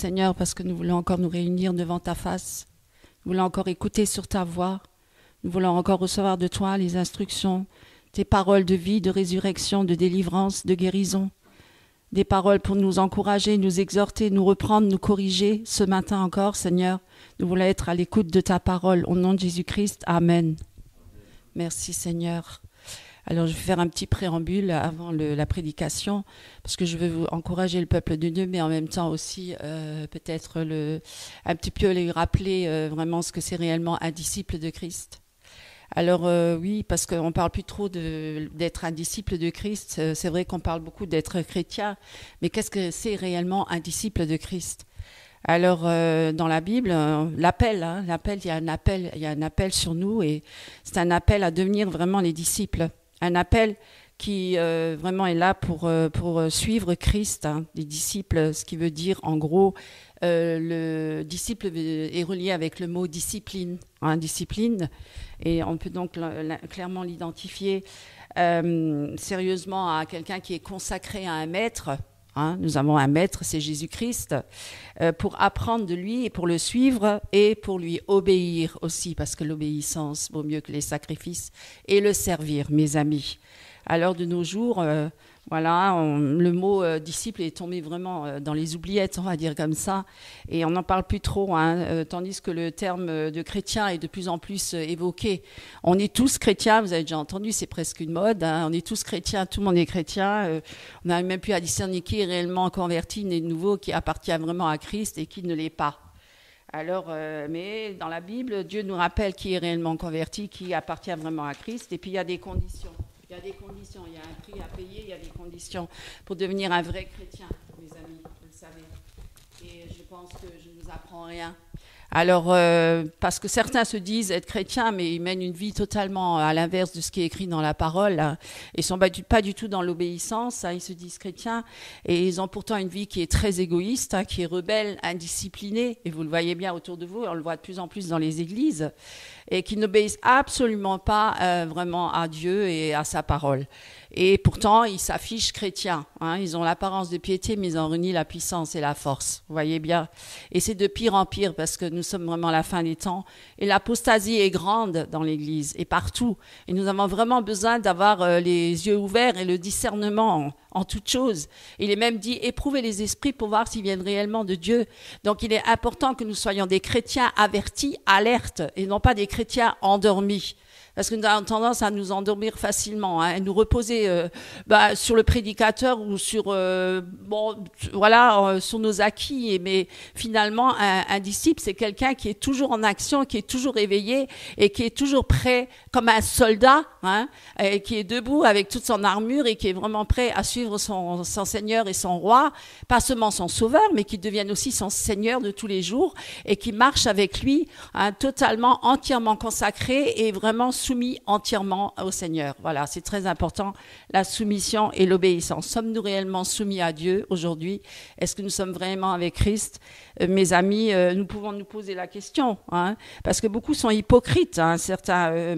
Seigneur, parce que nous voulons encore nous réunir devant ta face. Nous voulons encore écouter sur ta voix. Nous voulons encore recevoir de toi les instructions, tes paroles de vie, de résurrection, de délivrance, de guérison. Des paroles pour nous encourager, nous exhorter, nous reprendre, nous corriger ce matin encore, Seigneur. Nous voulons être à l'écoute de ta parole. Au nom de Jésus-Christ, Amen. Merci, Seigneur. Alors, je vais faire un petit préambule avant la prédication, parce que je veux vous encourager le peuple de Dieu, mais en même temps aussi peut-être un petit peu les rappeler vraiment ce que c'est réellement un disciple de Christ. Alors oui, parce qu'on ne parle plus trop d'être un disciple de Christ. C'est vrai qu'on parle beaucoup d'être chrétien, mais qu'est-ce que c'est réellement un disciple de Christ? Alors dans la Bible, l'appel, il y a un appel sur nous, et c'est un appel à devenir vraiment les disciples. Un appel qui vraiment est là pour suivre Christ, des disciples, ce qui veut dire en gros, le disciple est relié avec le mot discipline, discipline, et on peut donc clairement l'identifier sérieusement à quelqu'un qui est consacré à un maître. Nous avons un maître, c'est Jésus-Christ, pour apprendre de lui et pour le suivre et pour lui obéir aussi, parce que l'obéissance vaut mieux que les sacrifices, et le servir, mes amis. À l'heure de nos jours, le mot disciple est tombé vraiment dans les oubliettes, on va dire comme ça, et on n'en parle plus trop, tandis que le terme de chrétien est de plus en plus évoqué. On est tous chrétiens, vous avez déjà entendu, c'est presque une mode, on est tous chrétiens, tout le monde est chrétien, on n'arrive même plus à discerner qui est réellement converti, né de nouveau, qui appartient vraiment à Christ et qui ne l'est pas. Alors, mais dans la Bible, Dieu nous rappelle qui est réellement converti, qui appartient vraiment à Christ, et puis il y a des conditions. Il y a des conditions, il y a un prix à payer, il y a des conditions pour devenir un vrai chrétien, mes amis, vous le savez. Et je pense que je ne vous apprends rien. Alors, parce que certains se disent être chrétiens, mais ils mènent une vie totalement à l'inverse de ce qui est écrit dans la parole. Ils ne sont pas du tout dans l'obéissance, ils se disent chrétiens, et ils ont pourtant une vie qui est très égoïste, qui est rebelle, indisciplinée, et vous le voyez bien autour de vous, on le voit de plus en plus dans les églises, et qui n'obéissent absolument pas vraiment à Dieu et à sa parole. Et pourtant, ils s'affichent chrétiens. Ils ont l'apparence de piété, mais ils en renient la puissance et la force. Vous voyez bien. Et c'est de pire en pire, parce que nous sommes vraiment à la fin des temps. Et l'apostasie est grande dans l'Église et partout. Et nous avons vraiment besoin d'avoir les yeux ouverts et le discernement en toutes choses. Il est même dit, éprouvez les esprits pour voir s'ils viennent réellement de Dieu. Donc il est important que nous soyons des chrétiens avertis, alertes, et non pas des chrétiens endormis. Parce que nous avons tendance à nous endormir facilement, à nous reposer sur le prédicateur ou sur sur nos acquis. Mais finalement, un disciple, c'est quelqu'un qui est toujours en action, qui est toujours éveillé et qui est toujours prêt, comme un soldat, et qui est debout avec toute son armure et qui est vraiment prêt à suivre son Seigneur et son roi, pas seulement son sauveur, mais qui devienne aussi son Seigneur de tous les jours et qui marche avec lui, totalement, entièrement consacré et vraiment soumis entièrement au Seigneur. Voilà, c'est très important, la soumission et l'obéissance. Sommes-nous réellement soumis à Dieu aujourd'hui? Est-ce que nous sommes vraiment avec Christ? Mes amis, nous pouvons nous poser la question, parce que beaucoup sont hypocrites. Certains,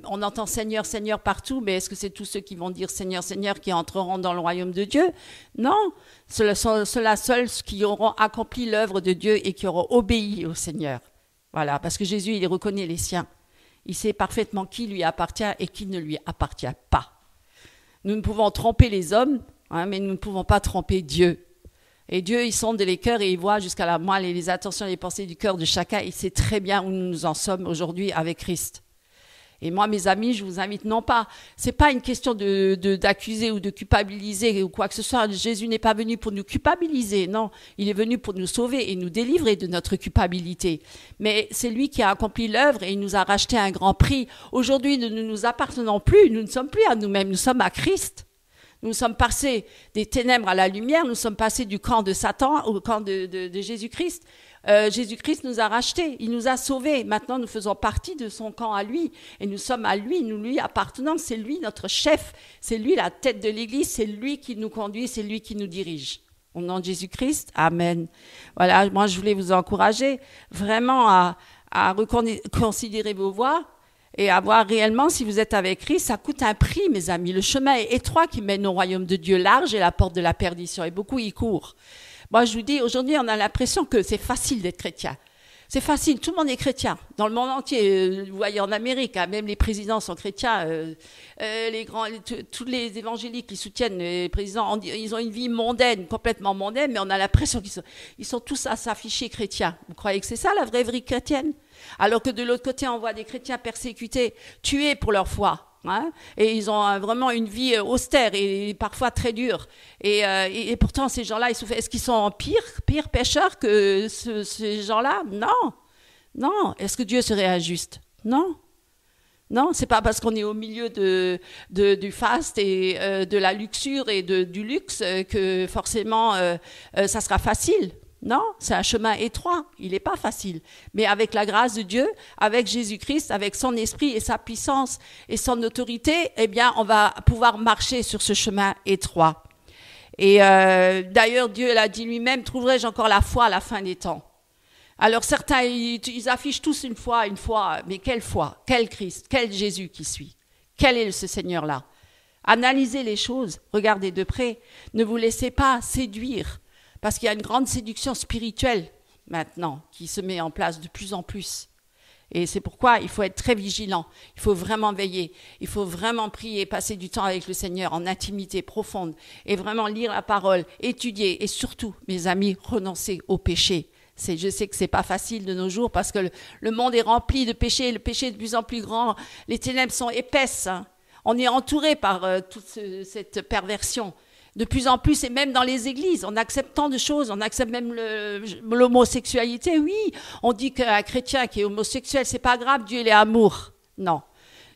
on entend Seigneur, Seigneur partout, mais est-ce que c'est tous ceux qui vont dire Seigneur, Seigneur qui entreront dans le royaume de Dieu? Non, ceux-là seuls qui auront accompli l'œuvre de Dieu et qui auront obéi au Seigneur. Voilà, parce que Jésus, il reconnaît les siens. Il sait parfaitement qui lui appartient et qui ne lui appartient pas. Nous ne pouvons tromper les hommes, mais nous ne pouvons pas tromper Dieu. Et Dieu, il sonde les cœurs et il voit jusqu'à la moelle et les intentions et les pensées du cœur de chacun. Il sait très bien où nous en sommes aujourd'hui avec Christ. Et moi, mes amis, je vous invite non pas, c'est pas une question d'accuser ou de culpabiliser ou quoi que ce soit. Jésus n'est pas venu pour nous culpabiliser, non. Il est venu pour nous sauver et nous délivrer de notre culpabilité. Mais c'est lui qui a accompli l'œuvre et il nous a racheté un grand prix. Aujourd'hui, nous ne nous appartenons plus, nous ne sommes plus à nous-mêmes, nous sommes à Christ. Nous sommes passés des ténèbres à la lumière, nous sommes passés du camp de Satan au camp de Jésus-Christ. Jésus-Christ nous a rachetés, il nous a sauvés. Maintenant, nous faisons partie de son camp à lui et nous sommes à lui, nous lui appartenons. C'est lui notre chef, c'est lui la tête de l'Église, c'est lui qui nous conduit, c'est lui qui nous dirige. Au nom de Jésus-Christ, amen. Voilà, moi je voulais vous encourager vraiment à reconsidérer vos voies et à voir réellement si vous êtes avec Christ. Ça coûte un prix, mes amis. Le chemin est étroit qui mène au royaume de Dieu, large, et la porte de la perdition, et beaucoup y courent. Moi, je vous dis, aujourd'hui, on a l'impression que c'est facile d'être chrétien. C'est facile, tout le monde est chrétien. Dans le monde entier, vous voyez en Amérique, hein, même les présidents sont chrétiens. Tous les évangéliques qui soutiennent les présidents, ils ont une vie mondaine, complètement mondaine, mais on a l'impression qu'ils sont tous à s'afficher chrétiens. Vous croyez que c'est ça la vraie vie chrétienne? Alors que de l'autre côté, on voit des chrétiens persécutés, tués pour leur foi. Hein, et ils ont vraiment une vie austère et parfois très dure. Et pourtant, ces gens-là, ils souffrent. Est-ce qu'ils sont pire pécheurs que ces gens-là? Non. Non. Est-ce que Dieu serait injuste? Non. Non, c'est pas parce qu'on est au milieu du faste et de la luxure et du luxe que forcément ça sera facile. Non, c'est un chemin étroit, il n'est pas facile. Mais avec la grâce de Dieu, avec Jésus-Christ, avec son esprit et sa puissance et son autorité, eh bien, on va pouvoir marcher sur ce chemin étroit. Et d'ailleurs, Dieu l'a dit lui-même, trouverai-je encore la foi à la fin des temps? Alors certains, ils affichent tous une foi, mais quelle foi? Quel Christ? Quel Jésus qui suit? Quel est ce Seigneur-là? Analysez les choses, regardez de près, ne vous laissez pas séduire. Parce qu'il y a une grande séduction spirituelle maintenant qui se met en place de plus en plus. Et c'est pourquoi il faut être très vigilant, il faut vraiment veiller, il faut vraiment prier, passer du temps avec le Seigneur en intimité profonde et vraiment lire la parole, étudier et surtout, mes amis, renoncer au péché. Je sais que ce n'est pas facile de nos jours parce que le monde est rempli de péché, le péché est de plus en plus grand, les ténèbres sont épaisses. Hein. On est entouré par toute cette perversion. De plus en plus, et même dans les églises, on accepte tant de choses, on accepte même l'homosexualité. Oui, on dit qu'un chrétien qui est homosexuel, c'est pas grave, Dieu il est amour. Non,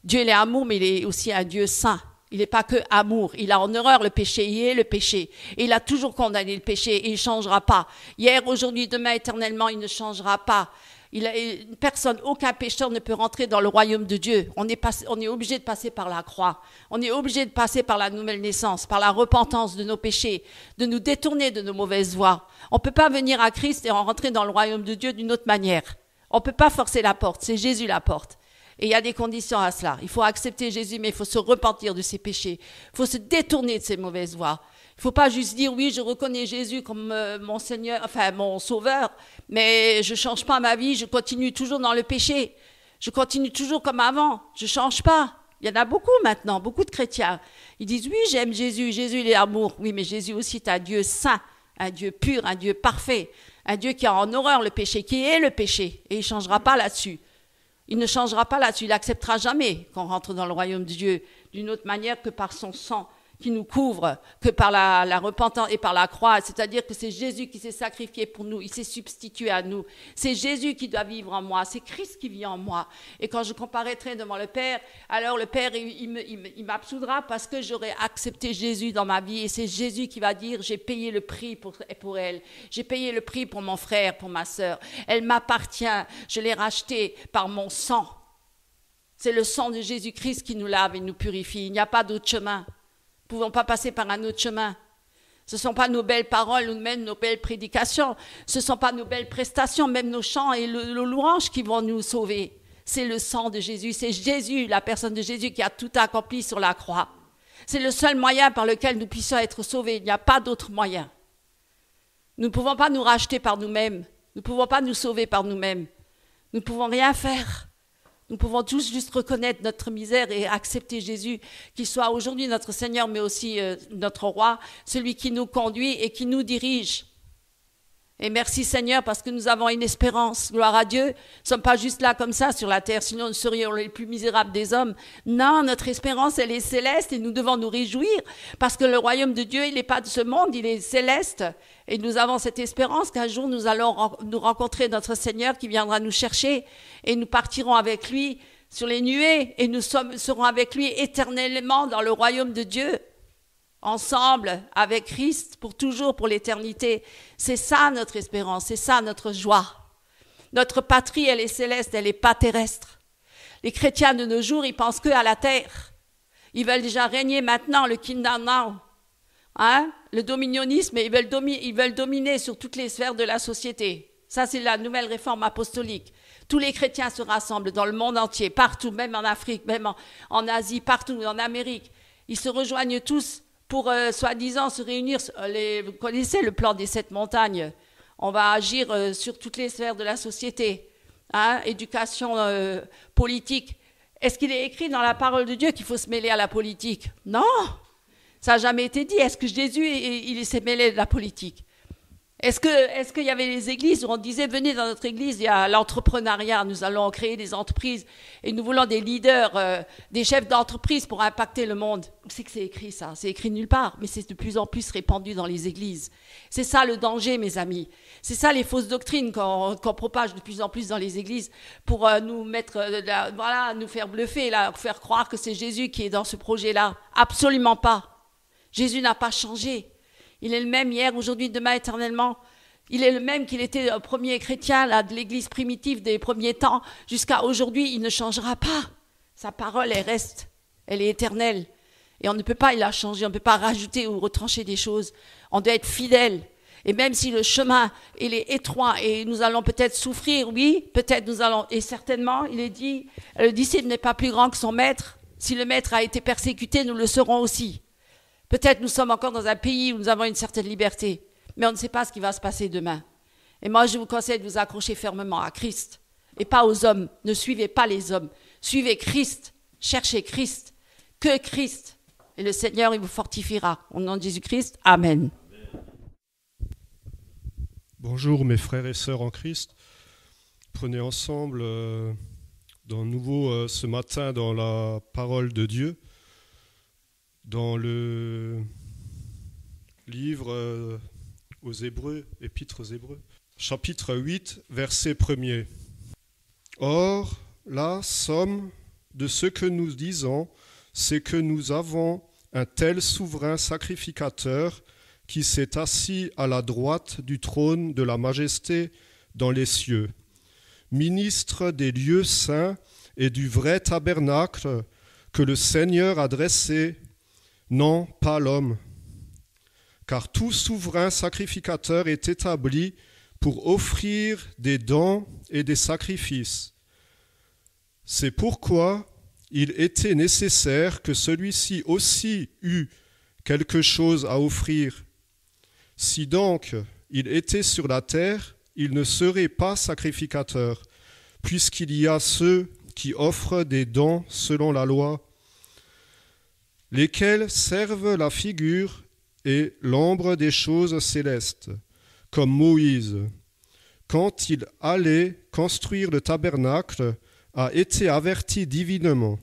Dieu il est amour, mais il est aussi un Dieu saint. Il n'est pas que amour, il a en horreur le péché, il est le péché. Et il a toujours condamné le péché et il ne changera pas. Hier, aujourd'hui, demain, éternellement, il ne changera pas. Personne, aucun pécheur ne peut rentrer dans le royaume de Dieu. On est obligé de passer par la croix. On est obligé de passer par la nouvelle naissance, par la repentance de nos péchés, de nous détourner de nos mauvaises voies. On ne peut pas venir à Christ et rentrer dans le royaume de Dieu d'une autre manière. On ne peut pas forcer la porte, c'est Jésus la porte. Et il y a des conditions à cela. Il faut accepter Jésus, mais il faut se repentir de ses péchés. Il faut se détourner de ses mauvaises voies. Il ne faut pas juste dire, oui, je reconnais Jésus comme mon Seigneur, enfin mon Sauveur, mais je ne change pas ma vie, je continue toujours dans le péché. Je continue toujours comme avant, je ne change pas. Il y en a beaucoup maintenant, beaucoup de chrétiens. Ils disent, oui, j'aime Jésus, Jésus il est amour. Oui, mais Jésus aussi est un Dieu saint, un Dieu pur, un Dieu parfait, un Dieu qui a en horreur le péché, qui est le péché, et il ne changera pas là-dessus. Il ne changera pas là-dessus, il n'acceptera jamais qu'on rentre dans le royaume de Dieu d'une autre manière que par son sang qui nous couvre, que par la repentance et par la croix. C'est-à-dire que c'est Jésus qui s'est sacrifié pour nous, il s'est substitué à nous. C'est Jésus qui doit vivre en moi, c'est Christ qui vit en moi. Et quand je comparaîtrai devant le Père, alors le Père, il m'absoudra parce que j'aurai accepté Jésus dans ma vie. Et c'est Jésus qui va dire, j'ai payé le prix pour elle. J'ai payé le prix pour mon frère, pour ma sœur. Elle m'appartient, je l'ai rachetée par mon sang. C'est le sang de Jésus-Christ qui nous lave et nous purifie. Il n'y a pas d'autre chemin. Nous ne pouvons pas passer par un autre chemin. Ce ne sont pas nos belles paroles ou même nos belles prédications. Ce ne sont pas nos belles prestations, même nos chants et le louange qui vont nous sauver. C'est le sang de Jésus. C'est Jésus, la personne de Jésus qui a tout accompli sur la croix. C'est le seul moyen par lequel nous puissions être sauvés. Il n'y a pas d'autre moyen. Nous ne pouvons pas nous racheter par nous-mêmes. Nous ne pouvons pas nous sauver par nous-mêmes. Nous ne pouvons rien faire. Nous pouvons tous juste reconnaître notre misère et accepter Jésus, qu'il soit aujourd'hui notre Seigneur, mais aussi notre Roi, celui qui nous conduit et qui nous dirige. Et merci Seigneur, parce que nous avons une espérance. Gloire à Dieu. Nous ne sommes pas juste là comme ça sur la terre, sinon nous serions les plus misérables des hommes. Non, notre espérance, elle est céleste et nous devons nous réjouir, parce que le royaume de Dieu, il n'est pas de ce monde, il est céleste. Et nous avons cette espérance qu'un jour nous allons nous rencontrer notre Seigneur qui viendra nous chercher et nous partirons avec lui sur les nuées et nous serons avec lui éternellement dans le royaume de Dieu. Ensemble, avec Christ, pour toujours, pour l'éternité. C'est ça notre espérance, c'est ça notre joie. Notre patrie, elle est céleste, elle n'est pas terrestre. Les chrétiens de nos jours, ils pensent que à la terre. Ils veulent déjà régner maintenant, le kingdom now. Hein? Le dominionnisme, ils veulent dominer sur toutes les sphères de la société. Ça, c'est la nouvelle réforme apostolique. Tous les chrétiens se rassemblent dans le monde entier, partout, même en Afrique, même en Asie, partout, en Amérique. Ils se rejoignent tous pour soi-disant se réunir. Vous connaissez le plan des 7 montagnes. On va agir sur toutes les sphères de la société. Hein, éducation politique. Est-ce qu'il est écrit dans la parole de Dieu qu'il faut se mêler à la politique? Non, ça n'a jamais été dit. Est-ce que Jésus il s'est mêlé de la politique? Est-ce qu'il y avait les églises où on disait venez dans notre église, il y a l'entrepreneuriat, nous allons créer des entreprises et nous voulons des leaders, des chefs d'entreprise pour impacter le monde. Où c'est que c'est écrit ça? C'est écrit nulle part, mais c'est de plus en plus répandu dans les églises. C'est ça le danger, mes amis. C'est ça les fausses doctrines qu'on propage de plus en plus dans les églises pour nous mettre, voilà, nous faire bluffer, là, faire croire que c'est Jésus qui est dans ce projet-là. Absolument pas. Jésus n'a pas changé. Il est le même hier, aujourd'hui, demain, éternellement. Il est le même qu'il était le premier chrétien là, de l'église primitive des premiers temps. Jusqu'à aujourd'hui, il ne changera pas. Sa parole, elle reste. Elle est éternelle. Et on ne peut pas la changer, on ne peut pas rajouter ou retrancher des choses. On doit être fidèle. Et même si le chemin il est étroit et nous allons peut-être souffrir, oui, peut-être nous allons, et certainement, il est dit, le disciple n'est pas plus grand que son maître. Si le maître a été persécuté, nous le serons aussi. Peut-être nous sommes encore dans un pays où nous avons une certaine liberté, mais on ne sait pas ce qui va se passer demain. Et moi, je vous conseille de vous accrocher fermement à Christ et pas aux hommes. Ne suivez pas les hommes. Suivez Christ. Cherchez Christ. Que Christ. Et le Seigneur, il vous fortifiera. Au nom de Jésus-Christ, Amen. Bonjour mes frères et sœurs en Christ. Prenez ensemble dans nouveau ce matin dans la parole de Dieu. Dans le livre aux Hébreux, épître aux Hébreux, chapitre 8, verset 1er. Or, la somme de ce que nous disons, c'est que nous avons un tel souverain sacrificateur qui s'est assis à la droite du trône de la majesté dans les cieux, ministre des lieux saints et du vrai tabernacle que le Seigneur a dressé, non, pas l'homme, car tout souverain sacrificateur est établi pour offrir des dons et des sacrifices. C'est pourquoi il était nécessaire que celui-ci aussi eût quelque chose à offrir. Si donc il était sur la terre, il ne serait pas sacrificateur, puisqu'il y a ceux qui offrent des dons selon la loi, lesquels servent la figure et l'ombre des choses célestes, comme Moïse, quand il allait construire le tabernacle, a été averti divinement.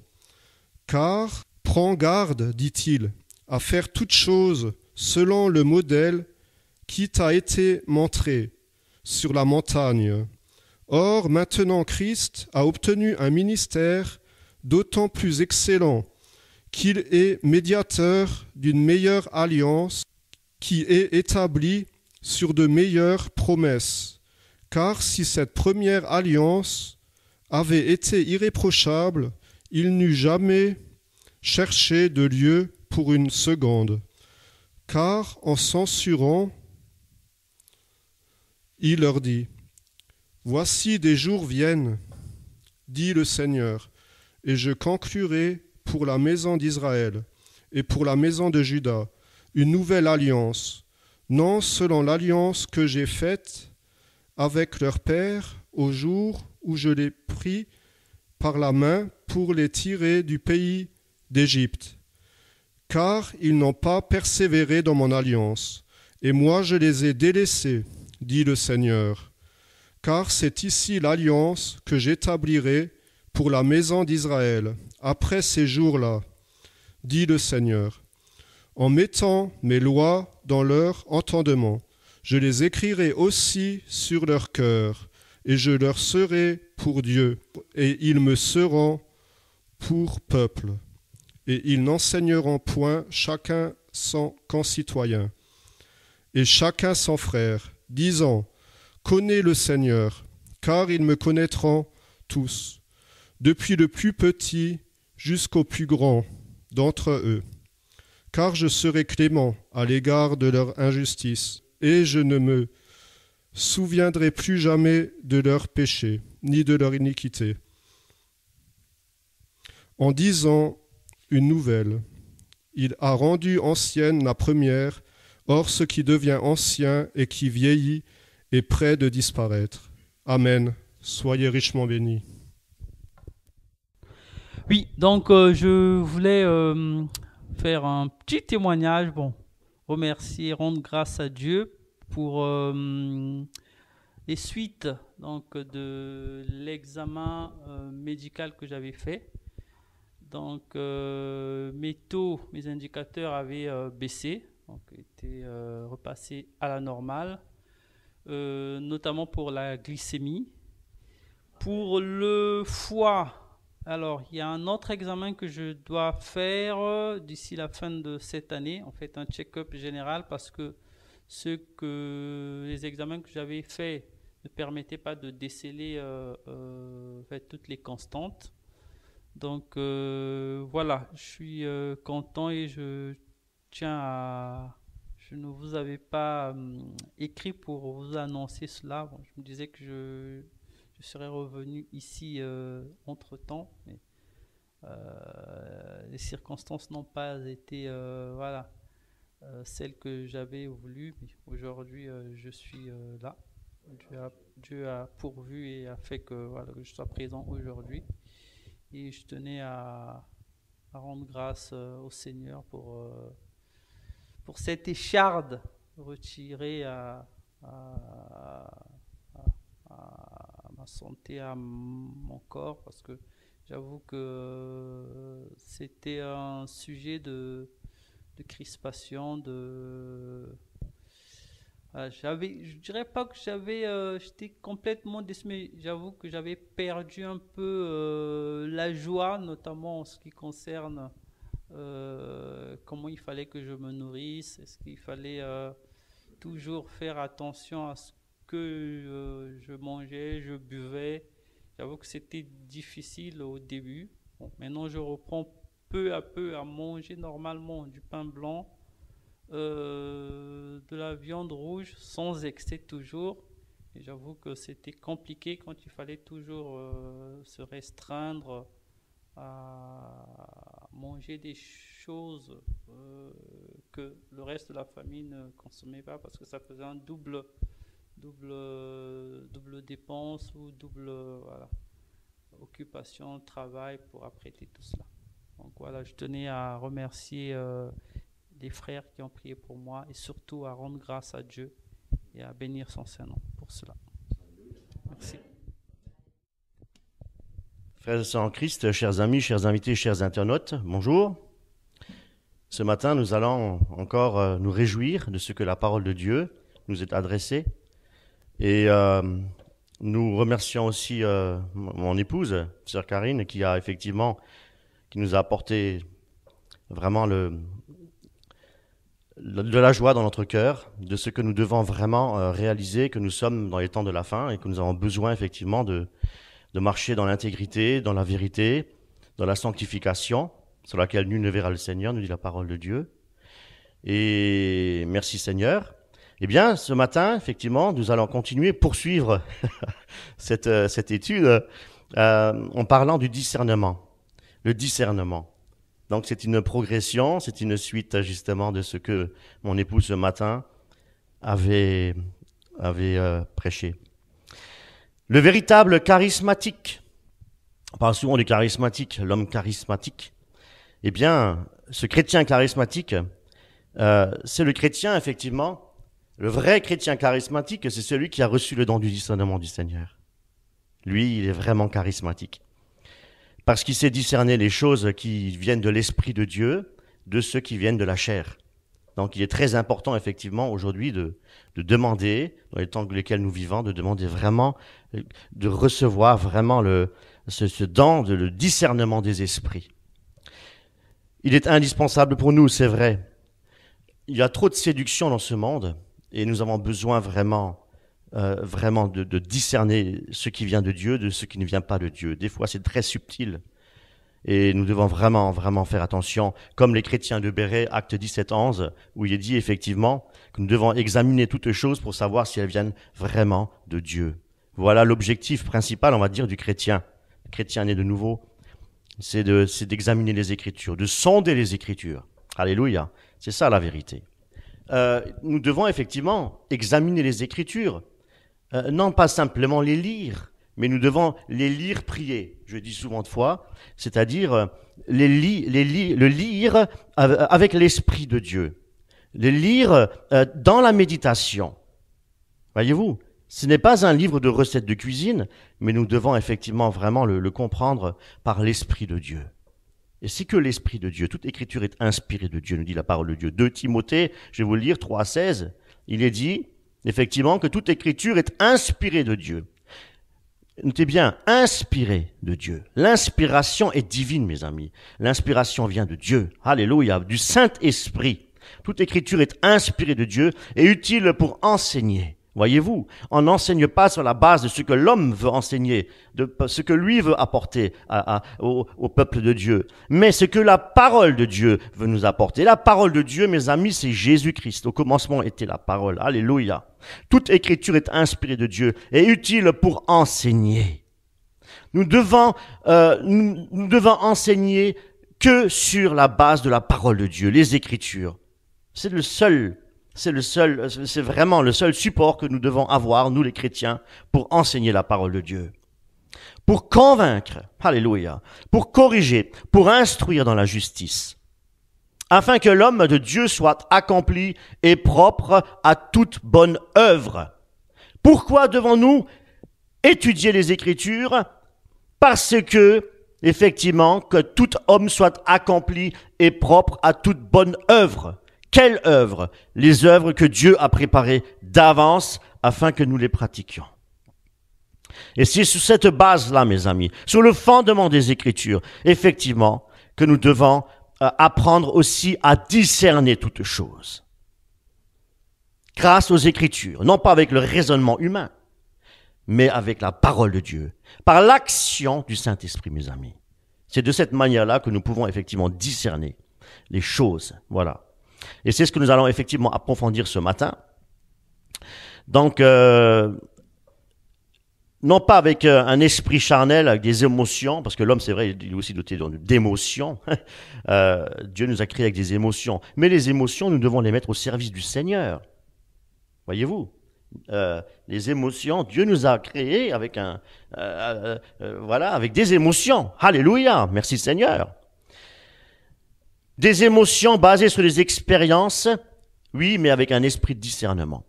Car prends garde, dit-il, à faire toutes choses selon le modèle qui t'a été montré sur la montagne. Or, maintenant Christ a obtenu un ministère d'autant plus excellent qu'il est médiateur d'une meilleure alliance qui est établie sur de meilleures promesses. Car si cette première alliance avait été irréprochable, il n'eût jamais cherché de lieu pour une seconde. Car en censurant, il leur dit : « Voici des jours viennent, dit le Seigneur, et je conclurai pour la maison d'Israël et pour la maison de Juda une nouvelle alliance, non selon l'alliance que j'ai faite avec leur père au jour où je les pris par la main pour les tirer du pays d'Égypte. Car ils n'ont pas persévéré dans mon alliance, et moi je les ai délaissés, dit le Seigneur. Car c'est ici l'alliance que j'établirai pour la maison d'Israël, après ces jours-là, dit le Seigneur. En mettant mes lois dans leur entendement, je les écrirai aussi sur leur cœur, et je leur serai pour Dieu, et ils me seront pour peuple. Et ils n'enseigneront point chacun son concitoyen, et chacun son frère, disant : Connais le Seigneur, car ils me connaîtront tous, depuis le plus petit jusqu'au plus grand d'entre eux. Car je serai clément à l'égard de leur injustice, et je ne me souviendrai plus jamais de leur péché, ni de leur iniquité. En disant une nouvelle, Il a rendu ancienne la première. Or, ce qui devient ancien et qui vieillit est près de disparaître. Amen. Soyez richement bénis. Oui, donc je voulais faire un petit témoignage, remercier, rendre grâce à Dieu pour les suites donc, de l'examen médical que j'avais fait. Donc mes indicateurs avaient baissé, donc étaient repassés à la normale, notamment pour la glycémie. Pour le foie, alors il y a un autre examen que je dois faire d'ici la fin de cette année, en fait un check-up général, parce que les examens que j'avais faits ne permettaient pas de déceler toutes les constantes. Donc voilà, je suis content et je ne vous avais pas écrit pour vous annoncer cela. Je me disais que je serais revenu ici entre-temps, mais les circonstances n'ont pas été celles que j'avais voulu. Mais aujourd'hui, je suis là. Dieu a pourvu et a fait que je sois présent aujourd'hui. Et je tenais à rendre grâce au Seigneur pour cette écharde retirée à ma santé, à mon corps, parce que j'avoue que c'était un sujet de crispation, je dirais pas que j'étais complètement déçu, mais j'avoue que j'avais perdu un peu la joie, notamment en ce qui concerne comment il fallait que je me nourrisse, est-ce qu'il fallait toujours faire attention à ce que je mangeais, je buvais. J'avoue que c'était difficile au début. Maintenant, je reprends peu à peu à manger normalement du pain blanc, de la viande rouge, sans excès toujours. Et j'avoue que c'était compliqué quand il fallait toujours se restreindre à manger des choses que le reste de la famille ne consommait pas, parce que ça faisait un double dépense ou double occupation, travail pour apprêter tout cela. Donc voilà, je tenais à remercier les frères qui ont prié pour moi et surtout à rendre grâce à Dieu et à bénir son Saint-Nom pour cela. Merci. Frères et sœurs en Christ, chers amis, chers invités, chers internautes, bonjour. Ce matin, nous allons encore nous réjouir de ce que la parole de Dieu nous est adressée. Et nous remercions aussi mon épouse, sœur Karine, qui nous a apporté vraiment de la joie dans notre cœur, de ce que nous devons vraiment réaliser, que nous sommes dans les temps de la fin et que nous avons besoin effectivement de marcher dans l'intégrité, dans la vérité, dans la sanctification, sur laquelle nul ne verra le Seigneur, nous dit la parole de Dieu. Et merci Seigneur. Eh bien, ce matin, effectivement, nous allons continuer, poursuivre cette étude en parlant du discernement. Le discernement. Donc, c'est une progression, c'est une suite justement de ce que mon épouse ce matin avait prêché. Le véritable charismatique, on parle souvent du charismatique, l'homme charismatique. Eh bien, ce chrétien charismatique, c'est le chrétien, effectivement, le vrai chrétien charismatique, c'est celui qui a reçu le don du discernement du Seigneur. Lui, il est vraiment charismatique. Parce qu'il sait discerner les choses qui viennent de l'Esprit de Dieu, de ceux qui viennent de la chair. Donc, il est très important, effectivement, aujourd'hui, de demander, dans les temps dans lesquels nous vivons, de demander vraiment, de recevoir vraiment ce don, le discernement des esprits. Il est indispensable pour nous, c'est vrai. Il y a trop de séduction dans ce monde et nous avons besoin vraiment de discerner ce qui vient de Dieu de ce qui ne vient pas de Dieu. Des fois, c'est très subtil et nous devons vraiment faire attention. Comme les chrétiens de Béret, acte 17-11, où il est dit effectivement que nous devons examiner toutes choses pour savoir si elles viennent vraiment de Dieu. Voilà l'objectif principal, on va dire, du chrétien. Le chrétien né de nouveau, c'est d'examiner les Écritures, de sonder les Écritures. Alléluia. C'est ça la vérité. Nous devons effectivement examiner les Écritures, non pas simplement les lire, mais nous devons les lire prier. Je dis souvent de fois, c'est-à-dire le lire avec l'Esprit de Dieu, le lire dans la méditation. Voyez-vous, ce n'est pas un livre de recettes de cuisine, mais nous devons effectivement vraiment le comprendre par l'Esprit de Dieu. Et c'est que l'Esprit de Dieu, toute écriture est inspirée de Dieu, nous dit la parole de Dieu. 2 Timothée, je vais vous le lire, 3,16, il est dit effectivement que toute écriture est inspirée de Dieu. Notez bien, inspirée de Dieu. L'inspiration est divine, mes amis. L'inspiration vient de Dieu. Alléluia, du Saint-Esprit. Toute écriture est inspirée de Dieu et utile pour enseigner. Voyez-vous, on n'enseigne pas sur la base de ce que l'homme veut enseigner, de ce que lui veut apporter au peuple de Dieu, mais ce que la parole de Dieu veut nous apporter. La parole de Dieu, mes amis, c'est Jésus-Christ. Au commencement était la parole. Alléluia. Toute écriture est inspirée de Dieu et utile pour enseigner. Nous devons enseigner que sur la base de la parole de Dieu, les Écritures. C'est vraiment le seul support que nous devons avoir, nous les chrétiens, pour enseigner la parole de Dieu. Pour convaincre, alléluia, pour corriger, pour instruire dans la justice, afin que l'homme de Dieu soit accompli et propre à toute bonne œuvre. Pourquoi devons-nous étudier les Écritures? Parce que, effectivement, que tout homme soit accompli et propre à toute bonne œuvre. Quelle œuvre? Les œuvres que Dieu a préparées d'avance afin que nous les pratiquions. Et c'est sur cette base-là, mes amis, sur le fondement des Écritures, effectivement, que nous devons apprendre aussi à discerner toutes choses. Grâce aux Écritures, non pas avec le raisonnement humain, mais avec la parole de Dieu, par l'action du Saint-Esprit, mes amis. C'est de cette manière-là que nous pouvons effectivement discerner les choses. Voilà. Et c'est ce que nous allons effectivement approfondir ce matin. Donc, non pas avec un esprit charnel, avec des émotions, parce que l'homme, c'est vrai, il est aussi doté d'émotions. Dieu nous a créés avec des émotions. Mais les émotions, nous devons les mettre au service du Seigneur. Voyez-vous, les émotions, Dieu nous a créés avec avec des émotions. Alléluia, merci Seigneur. Des émotions basées sur des expériences, oui, mais avec un esprit de discernement.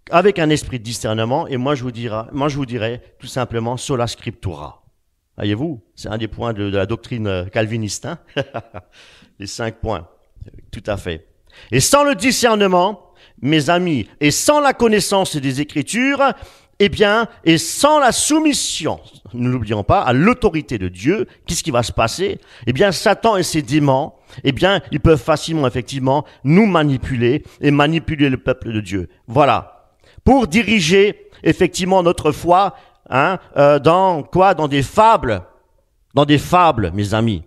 Avec un esprit de discernement, et moi je vous dirais tout simplement sola scriptura. Voyez-vous, c'est un des points de la doctrine calviniste, hein? Les 5 points, tout à fait. Et sans le discernement, mes amis, et sans la connaissance des Écritures, eh bien, et sans la soumission, ne l'oublions pas, à l'autorité de Dieu, qu'est-ce qui va se passer? Eh bien, Satan et ses démons, eh bien, ils peuvent facilement, effectivement, nous manipuler et manipuler le peuple de Dieu. Voilà. Pour diriger, effectivement, notre foi, dans quoi? Dans des fables. Dans des fables, mes amis.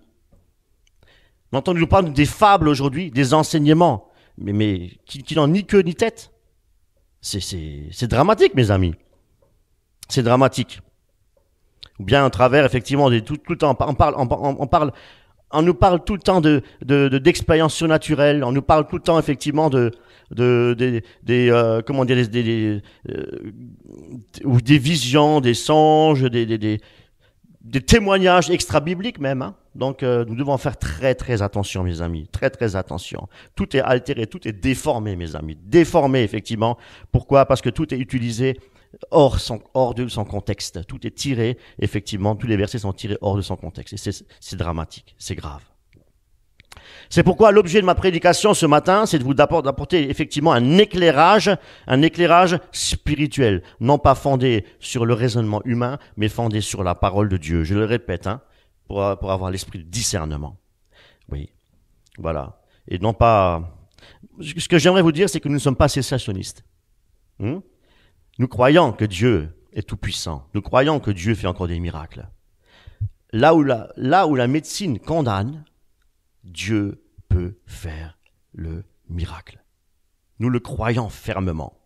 Entendez-nous parler des fables aujourd'hui, des enseignements, mais qui n'ont ni queue ni tête. C'est dramatique, mes amis. C'est dramatique. Ou bien à travers, effectivement, tout le temps, on nous parle tout le temps d'expériences surnaturelles, on nous parle tout le temps, effectivement, des visions, des songes, des témoignages extra-bibliques même, hein. Donc, nous devons faire très, très attention, mes amis. Très, très attention. Tout est altéré, tout est déformé, mes amis. Déformé, effectivement. Pourquoi? Parce que tout est utilisé hors de son contexte. Tout est tiré, effectivement. Tous les versets sont tirés hors de son contexte. Et c'est dramatique. C'est grave. C'est pourquoi l'objet de ma prédication ce matin, c'est de vous d'apporter effectivement un éclairage spirituel. Non pas fondé sur le raisonnement humain, mais fondé sur la parole de Dieu. Je le répète, hein. Pour avoir l'esprit de discernement. Oui, voilà. Et non pas... Ce que j'aimerais vous dire, c'est que nous ne sommes pas cessationnistes. Nous croyons que Dieu est tout-puissant. Nous croyons que Dieu fait encore des miracles. Là où la médecine condamne, Dieu peut faire le miracle. Nous le croyons fermement.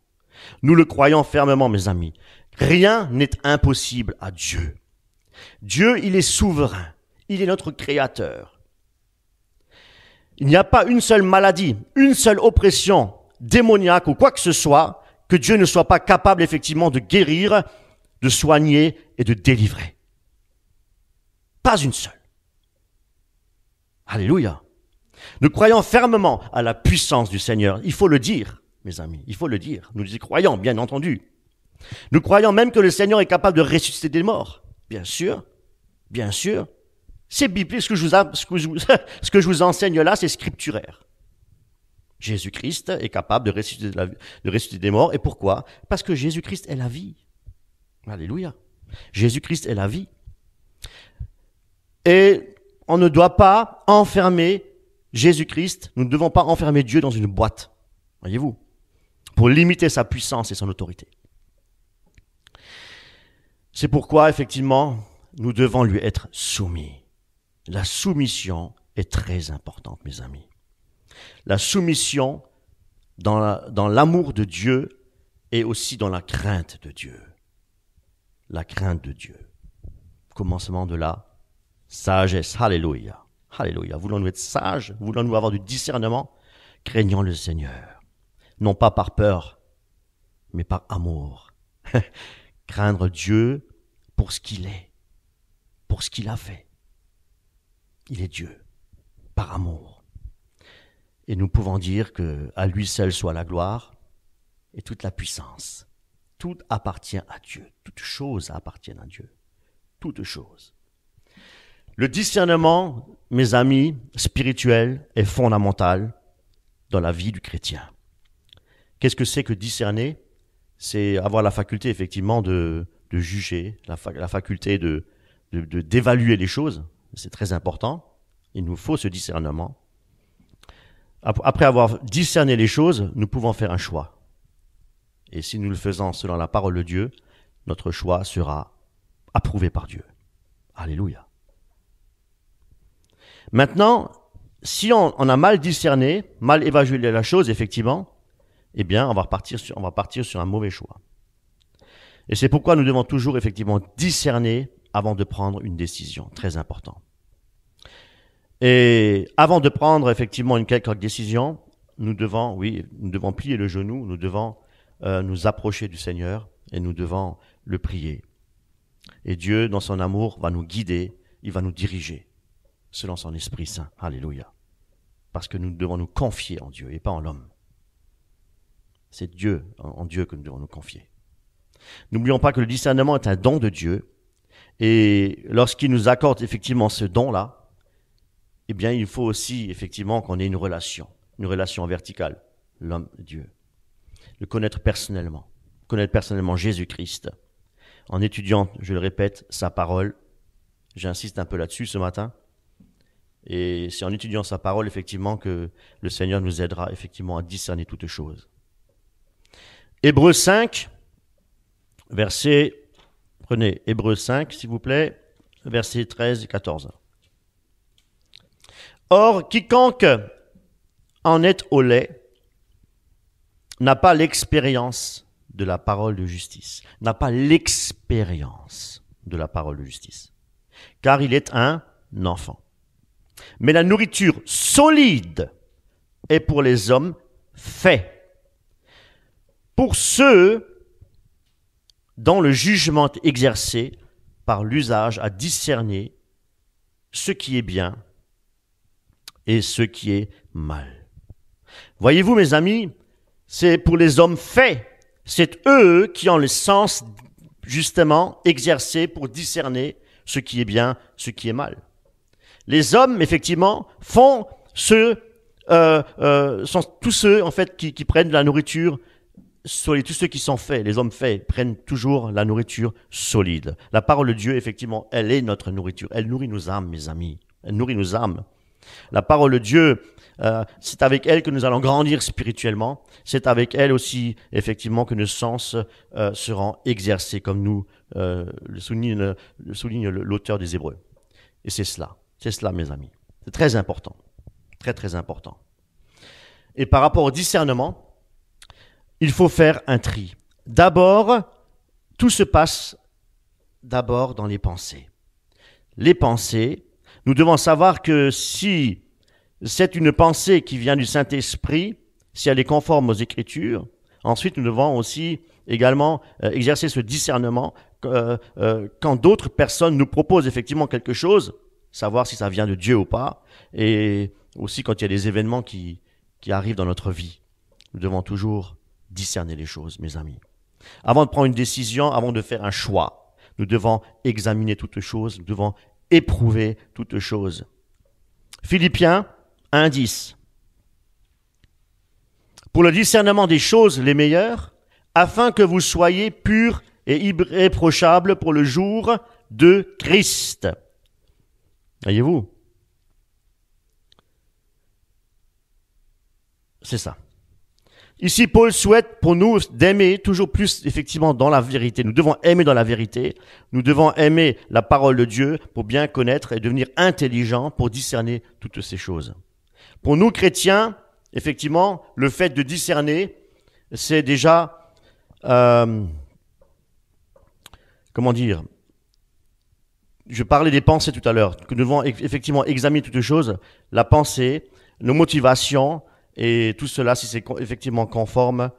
Nous le croyons fermement, mes amis. Rien n'est impossible à Dieu. Dieu, il est souverain. Il est notre créateur. Il n'y a pas une seule maladie, une seule oppression démoniaque ou quoi que ce soit que Dieu ne soit pas capable effectivement de guérir, de soigner et de délivrer. Pas une seule. Alléluia. Nous croyons fermement à la puissance du Seigneur. Il faut le dire, mes amis, il faut le dire. Nous y croyons, bien entendu. Nous croyons même que le Seigneur est capable de ressusciter des morts. Bien sûr, bien sûr. C'est biblique, ce que je vous enseigne là, c'est scripturaire. Jésus-Christ est capable de ressusciter des morts. Et pourquoi? Parce que Jésus-Christ est la vie. Alléluia. Jésus-Christ est la vie. Et on ne doit pas enfermer Jésus-Christ, nous ne devons pas enfermer Dieu dans une boîte, voyez-vous, pour limiter sa puissance et son autorité. C'est pourquoi, effectivement, nous devons lui être soumis. La soumission est très importante, mes amis. La soumission dans l'amour de Dieu et aussi dans la crainte de Dieu. La crainte de Dieu. Commencement de la sagesse. Alléluia. Alléluia. Voulons-nous être sages? Voulons-nous avoir du discernement? Craignons le Seigneur. Non pas par peur, mais par amour. Craindre Dieu pour ce qu'il est, pour ce qu'il a fait. Il est Dieu, par amour. Et nous pouvons dire qu'à lui seul soit la gloire et toute la puissance. Tout appartient à Dieu. Toutes choses appartiennent à Dieu. Toutes choses. Le discernement, mes amis, spirituel est fondamental dans la vie du chrétien. Qu'est-ce que c'est que discerner? C'est avoir la faculté, effectivement, de juger, la faculté d'évaluer les choses. C'est très important. Il nous faut ce discernement. Après avoir discerné les choses, nous pouvons faire un choix. Et si nous le faisons selon la parole de Dieu, notre choix sera approuvé par Dieu. Alléluia. Maintenant, si on a mal discerné, mal évalué la chose, effectivement, eh bien, on va partir sur un mauvais choix. Et c'est pourquoi nous devons toujours, effectivement, discerner avant de prendre une décision. Très important. Et avant de prendre, effectivement, une quelconque décision, nous devons plier le genou, nous devons nous approcher du Seigneur et nous devons le prier. Et Dieu, dans son amour, va nous guider, il va nous diriger selon son Esprit Saint. Alléluia. Parce que nous devons nous confier en Dieu et pas en l'homme. C'est Dieu, en Dieu que nous devons nous confier. N'oublions pas que le discernement est un don de Dieu. Et lorsqu'il nous accorde effectivement ce don-là, eh bien, il faut aussi effectivement qu'on ait une relation verticale, l'homme et Dieu. Le connaître personnellement Jésus-Christ. En étudiant, je le répète, sa parole, j'insiste un peu là-dessus ce matin, et c'est en étudiant sa parole, effectivement, que le Seigneur nous aidera, effectivement, à discerner toutes choses. Hébreux 5, prenez Hébreux 5, s'il vous plaît, versets 13 et 14. Or, quiconque en est au lait n'a pas l'expérience de la parole de justice, car il est un enfant. Mais la nourriture solide est pour les hommes faits, pour ceux dont le jugement est exercé par l'usage à discerner ce qui est bien et ce qui est mal. Voyez-vous, mes amis, c'est pour les hommes faits. C'est eux qui ont le sens, justement, exercé pour discerner ce qui est bien, ce qui est mal. Les hommes, effectivement, sont tous ceux, en fait, qui prennent de la nourriture solide. Tous ceux qui sont faits, les hommes faits, prennent toujours la nourriture solide. La parole de Dieu, effectivement, elle est notre nourriture. Elle nourrit nos âmes, mes amis. Elle nourrit nos âmes. La parole de Dieu, c'est avec elle que nous allons grandir spirituellement. C'est avec elle aussi, effectivement, que nos sens seront exercés, comme nous le souligne l'auteur des Hébreux. Et c'est cela, mes amis. C'est très important, très très important. Et par rapport au discernement, il faut faire un tri. D'abord, tout se passe d'abord dans les pensées. Les pensées, nous devons savoir que si c'est une pensée qui vient du Saint-Esprit, si elle est conforme aux Écritures. Ensuite, nous devons aussi également exercer ce discernement quand d'autres personnes nous proposent effectivement quelque chose, savoir si ça vient de Dieu ou pas, et aussi quand il y a des événements qui arrivent dans notre vie. Nous devons toujours discerner les choses, mes amis. Avant de prendre une décision, avant de faire un choix, nous devons examiner toutes choses, nous devons éprouver toutes choses. Philippiens 1:10. Pour le discernement des choses les meilleures, afin que vous soyez purs et irréprochables pour le jour de Christ. Voyez-vous? C'est ça. Ici, Paul souhaite pour nous d'aimer toujours plus effectivement dans la vérité. Nous devons aimer dans la vérité. Nous devons aimer la parole de Dieu pour bien connaître et devenir intelligents pour discerner toutes ces choses. Pour nous, chrétiens, effectivement, le fait de discerner, c'est déjà, comment dire, je parlais des pensées tout à l'heure, que nous devons effectivement examiner toutes choses, la pensée, nos motivations, et tout cela, si c'est effectivement conforme,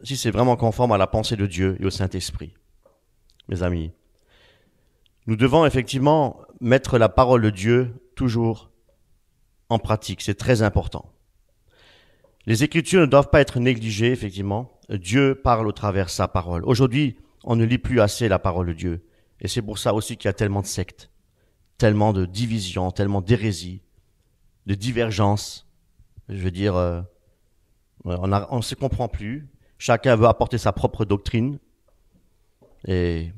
si c'est vraiment conforme à la pensée de Dieu et au Saint-Esprit. Mes amis, nous devons effectivement mettre la parole de Dieu toujours en pratique. C'est très important. Les Écritures ne doivent pas être négligées, effectivement. Dieu parle au travers de sa parole. Aujourd'hui, on ne lit plus assez la parole de Dieu. Et c'est pour ça aussi qu'il y a tellement de sectes, tellement de divisions, tellement d'hérésies, de divergences. Je veux dire, on ne se comprend plus. Chacun veut apporter sa propre doctrine. Et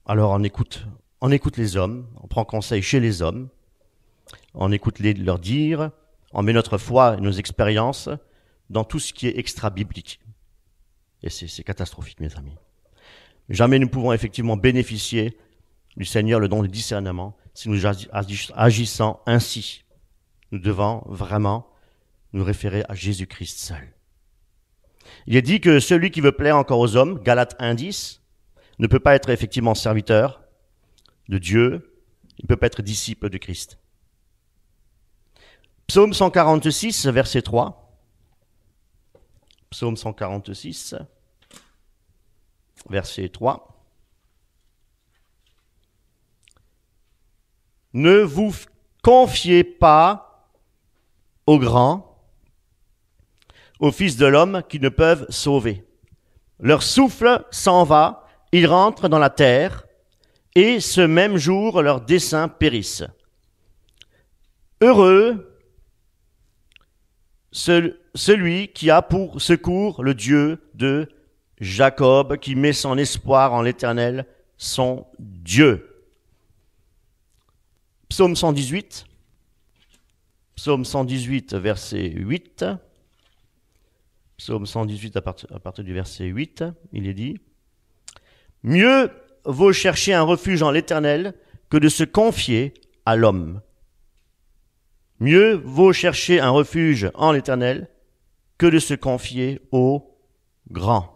alors on écoute les hommes, on prend conseil chez les hommes, on écoute leurs dires, on met notre foi et nos expériences dans tout ce qui est extra-biblique. Et c'est catastrophique, mes amis. Jamais nous pouvons effectivement bénéficier du Seigneur le don du discernement si nous agissons ainsi. Nous devons vraiment nous référer à Jésus-Christ seul. Il est dit que celui qui veut plaire encore aux hommes, Galates 1:10, ne peut pas être effectivement serviteur de Dieu, il ne peut pas être disciple de Christ. Psaume 146, verset 3. Psaume 146, verset 3. Ne vous confiez pas aux grands, aux fils de l'homme qui ne peuvent sauver. Leur souffle s'en va, ils rentrent dans la terre, et ce même jour leurs desseins périssent. Heureux celui qui a pour secours le Dieu de Jacob, qui met son espoir en l'Éternel, son Dieu. Psaume 118. Psaume 118, verset 8. Psaume 118, à partir du verset 8, il est dit « Mieux vaut chercher un refuge en l'Éternel que de se confier à l'homme. Mieux vaut chercher un refuge en l'Éternel que de se confier au grand. »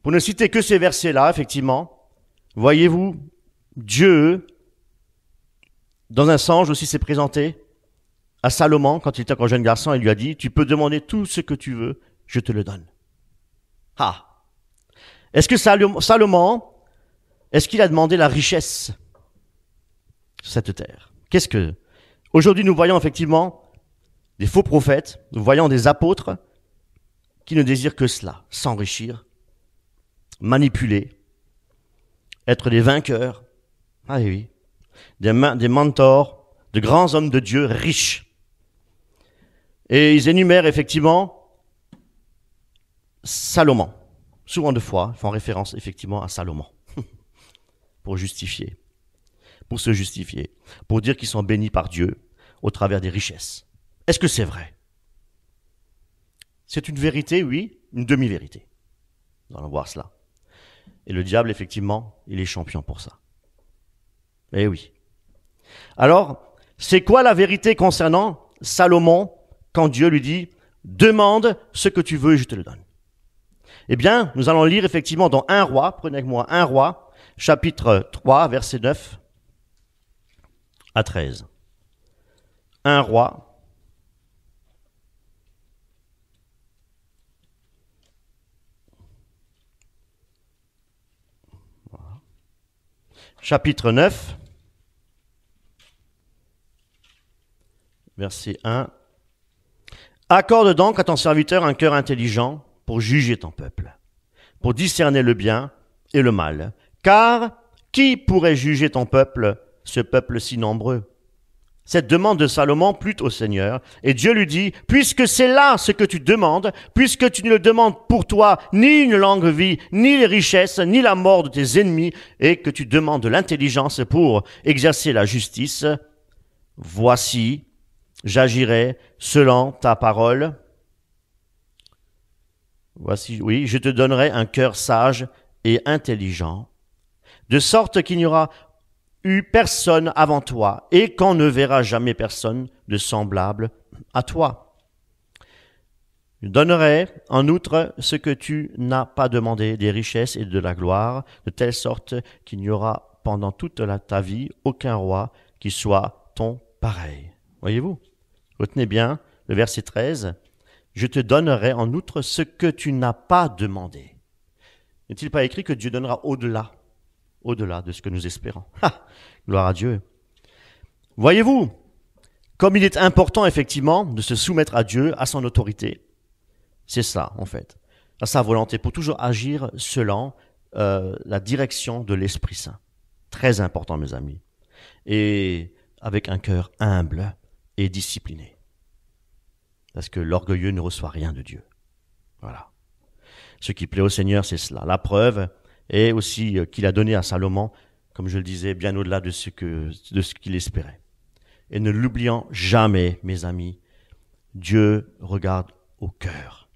Pour ne citer que ces versets-là, effectivement, voyez-vous, Dieu, dans un songe aussi, s'est présenté à Salomon, quand il était encore jeune garçon, il lui a dit, tu peux demander tout ce que tu veux, je te le donne. Ah! Est-ce que Salomon, est-ce qu'il a demandé la richesse sur cette terre? Aujourd'hui, nous voyons effectivement des faux prophètes, nous voyons des apôtres qui ne désirent que cela, s'enrichir, manipuler, être des vainqueurs. Ah oui. Des mentors, de grands hommes de Dieu riches. Et ils énumèrent effectivement Salomon. Souvent de fois, ils font référence effectivement à Salomon. Pour se justifier, pour dire qu'ils sont bénis par Dieu au travers des richesses. Est-ce que c'est vrai? C'est une vérité, oui, une demi-vérité. Nous allons voir cela. Et le diable, effectivement, il est champion pour ça. Eh oui. Alors, c'est quoi la vérité concernant Salomon quand Dieu lui dit « Demande ce que tu veux et je te le donne ». Eh bien, nous allons lire effectivement dans 1 Roi, prenez avec moi 1 Roi, chapitre 3, verset 9. à 13. Un roi chapitre 9, verset 1. Accorde donc à ton serviteur un cœur intelligent pour juger ton peuple, pour discerner le bien et le mal. Car qui pourrait juger ton peuple, ce peuple si nombreux? Cette demande de Salomon plut au Seigneur, et Dieu lui dit, puisque c'est là ce que tu demandes, puisque tu ne le demandes pour toi ni une longue vie, ni les richesses, ni la mort de tes ennemis, et que tu demandes de l'intelligence pour exercer la justice, voici, j'agirai selon ta parole. Voici, oui, je te donnerai un cœur sage et intelligent, de sorte qu'il n'y aura eu personne avant toi, et qu'on ne verra jamais personne de semblable à toi. Je donnerai en outre ce que tu n'as pas demandé, des richesses et de la gloire, de telle sorte qu'il n'y aura pendant toute ta vie aucun roi qui soit ton pareil. Voyez-vous? Retenez bien le verset 13. Je te donnerai en outre ce que tu n'as pas demandé. N'est-il pas écrit que Dieu donnera au-delà de ce que nous espérons? Gloire à Dieu. Voyez-vous, comme il est important effectivement de se soumettre à Dieu, à son autorité, c'est ça en fait, à sa volonté, pour toujours agir selon la direction de l'Esprit Saint. Très important, mes amis. Et avec un cœur humble et discipliné. Parce que l'orgueilleux ne reçoit rien de Dieu. Voilà. Ce qui plaît au Seigneur, c'est cela. La preuve est aussi qu'il a donné à Salomon, comme je le disais, bien au-delà de ce qu'il espérait. Et ne l'oublions jamais, mes amis, Dieu regarde au cœur.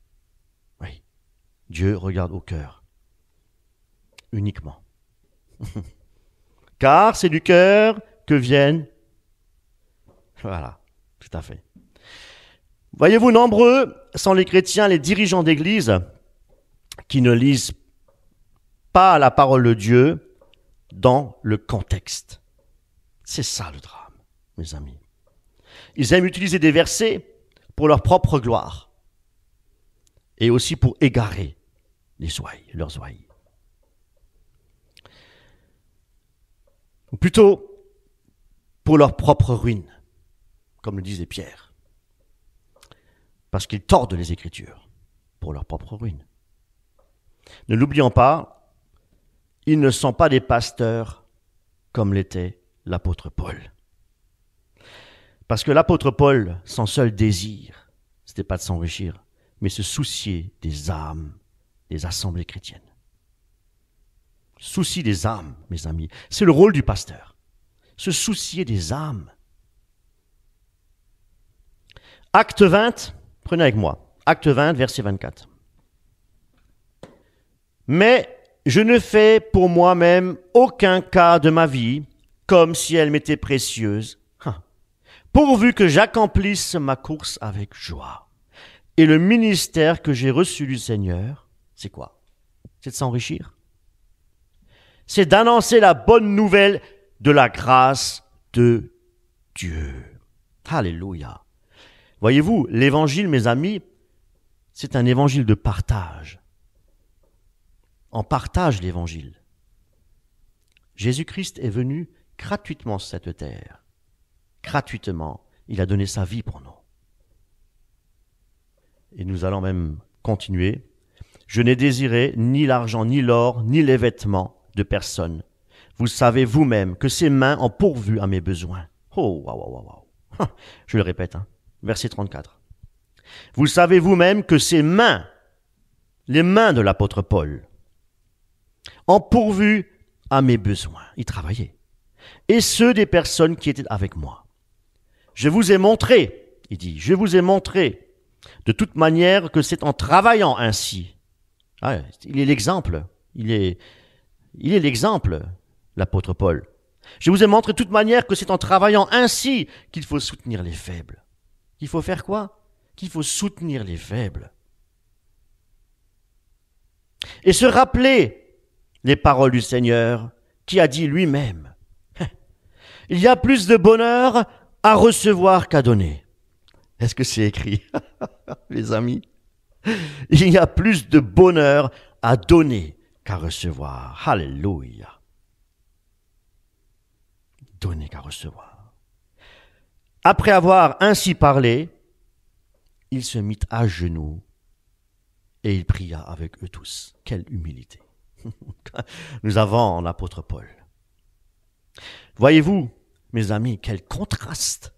Oui, Dieu regarde au cœur. Uniquement. Car c'est du cœur que viennent... Voilà, tout à fait. Voyez-vous, nombreux sont les chrétiens, les dirigeants d'église, qui ne lisent pas la parole de Dieu dans le contexte. C'est ça le drame, mes amis. Ils aiment utiliser des versets pour leur propre gloire et aussi pour égarer leurs ouailles. Ou plutôt pour leur propre ruine, comme le disait Pierre. Parce qu'ils tordent les Écritures pour leur propre ruine. Ne l'oublions pas, ils ne sont pas des pasteurs comme l'était l'apôtre Paul. Parce que l'apôtre Paul, son seul désir, ce n'était pas de s'enrichir, mais se soucier des âmes des assemblées chrétiennes. Souci des âmes, mes amis. C'est le rôle du pasteur. Se soucier des âmes. Acte 20, prenez avec moi. Acte 20, verset 24. Mais je ne fais pour moi-même aucun cas de ma vie comme si elle m'était précieuse, pourvu que j'accomplisse ma course avec joie. Et le ministère que j'ai reçu du Seigneur, c'est quoi? C'est de s'enrichir. C'est d'annoncer la bonne nouvelle de la grâce de Dieu. Alléluia. Voyez-vous, l'évangile, mes amis, c'est un évangile de partage. On partage l'évangile. Jésus-Christ est venu gratuitement sur cette terre. Gratuitement, il a donné sa vie pour nous. Et nous allons même continuer. Je n'ai désiré ni l'argent, ni l'or, ni les vêtements de personne. Vous savez vous-même que ses mains ont pourvu à mes besoins. Oh, waouh. Je le répète, verset 34. Vous savez vous-même que ses mains, les mains de l'apôtre Paul, ont pourvu à mes besoins. Il travaillait. Et ceux des personnes qui étaient avec moi. Je vous ai montré, il dit, je vous ai montré de toute manière que c'est en travaillant ainsi. Il est l'exemple. Il est l'exemple, l'apôtre Paul. Je vous ai montré de toute manière que c'est en travaillant ainsi qu'il faut soutenir les faibles. Qu'il faut faire quoi? Qu'il faut soutenir les faibles. Et se rappeler les paroles du Seigneur qui a dit lui-même, Il y a plus de bonheur à recevoir qu'à donner. Est-ce que c'est écrit, les amis? Il y a plus de bonheur à donner qu'à recevoir. Alléluia. Donner qu'à recevoir. Après avoir ainsi parlé, il se mit à genoux et il pria avec eux tous. Quelle humilité. Nous avons l'apôtre Paul. Voyez-vous, mes amis, quel contraste,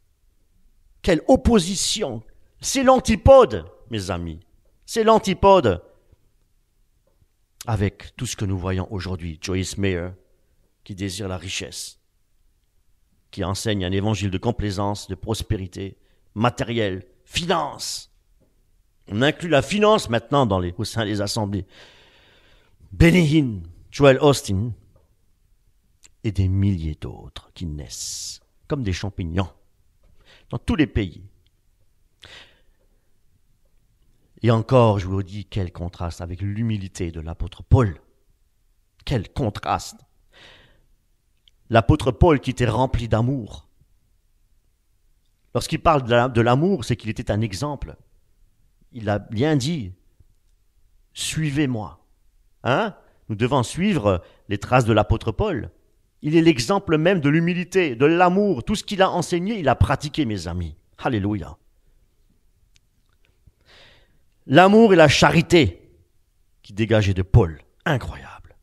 quelle opposition. C'est l'antipode, mes amis. C'est l'antipode avec tout ce que nous voyons aujourd'hui. Joyce Meyer, qui désire la richesse, qui enseigne un évangile de complaisance, de prospérité, matérielle, finance. On inclut la finance maintenant au sein des assemblées. Benny Hinn, Joel Osteen et des milliers d'autres qui naissent comme des champignons dans tous les pays. Et encore, je vous dis, quel contraste avec l'humilité de l'apôtre Paul. Quel contraste. L'apôtre Paul qui était rempli d'amour. Lorsqu'il parle de l'amour, c'est qu'il était un exemple. Il a bien dit, suivez-moi. Hein? Nous devons suivre les traces de l'apôtre Paul. Il est l'exemple même de l'humilité, de l'amour. Tout ce qu'il a enseigné, il a pratiqué, mes amis. Alléluia. L'amour et la charité qui dégageaient de Paul. Incroyable.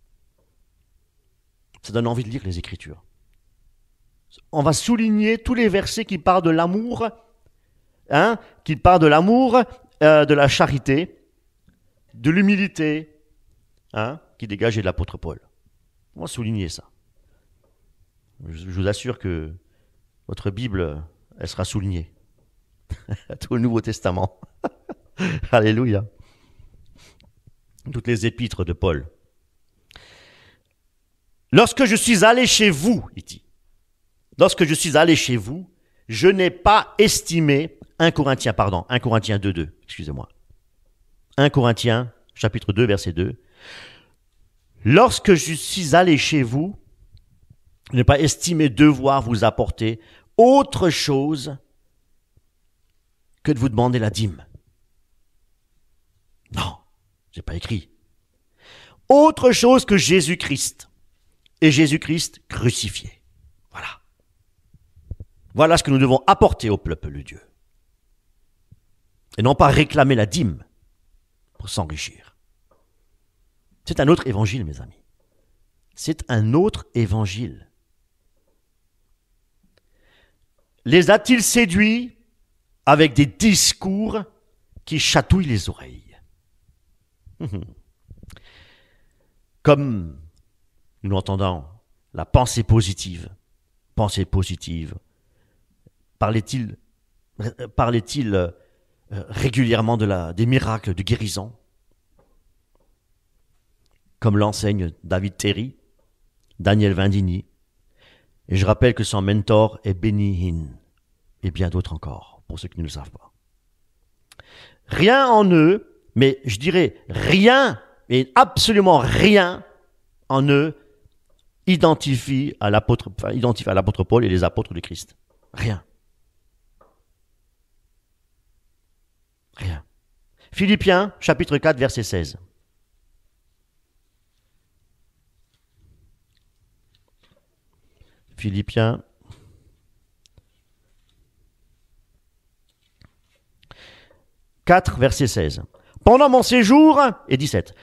Ça donne envie de lire les Écritures. On va souligner tous les versets qui parlent de l'amour, qui parlent de l'amour, de la charité, de l'humilité, qui dégageait de l'apôtre Paul. On va souligner ça. Je vous assure que votre Bible, elle sera soulignée. Tout le Nouveau Testament. Alléluia. Toutes les épîtres de Paul. Lorsque je suis allé chez vous, il dit, lorsque je suis allé chez vous, je n'ai pas estimé, 1 Corinthiens 2:2, excusez-moi. 1 Corinthiens, chapitre 2, verset 2. Lorsque je suis allé chez vous, je n'ai pas estimé devoir vous apporter autre chose que de vous demander la dîme. Non, j'ai pas écrit. Autre chose que Jésus-Christ. Et Jésus-Christ crucifié. Voilà. Voilà ce que nous devons apporter au peuple de Dieu. Et non pas réclamer la dîme pour s'enrichir. C'est un autre évangile, mes amis. C'est un autre évangile. Les a-t-il séduits avec des discours qui chatouillent les oreilles? Comme nous l'entendons, la pensée positive. Pensée positive. Parlait-il régulièrement des miracles de guérison? Comme l'enseigne David Terry, Daniel Vendini. Et je rappelle que son mentor est Benny Hinn, et bien d'autres encore, pour ceux qui ne le savent pas. Rien en eux, mais je dirais rien, et absolument rien en eux, identifie à l'apôtre Paul et les apôtres de Christ. Rien. Rien. Philippiens, chapitre 4, verset 16. Philippiens 4, verset 16. Pendant mon séjour, et 17,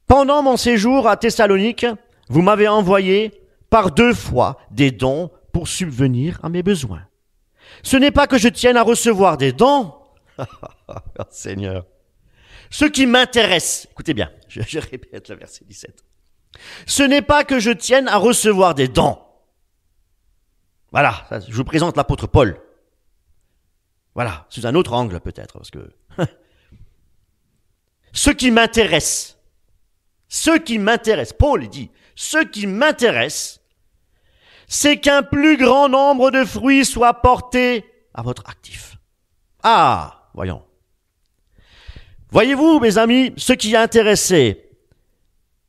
pendant mon séjour à Thessalonique, vous m'avez envoyé par 2 fois des dons pour subvenir à mes besoins. Ce n'est pas que je tienne à recevoir des dons, Seigneur. Ce qui m'intéresse, écoutez bien, je répète le verset 17. Ce n'est pas que je tienne à recevoir des dons. Voilà, je vous présente l'apôtre Paul. Voilà, sous un autre angle peut-être, parce que ce qui m'intéresse, Paul dit, ce qui m'intéresse, c'est qu'un plus grand nombre de fruits soient portés à votre actif. Ah, voyons. Voyez-vous, mes amis, ce qui intéressait,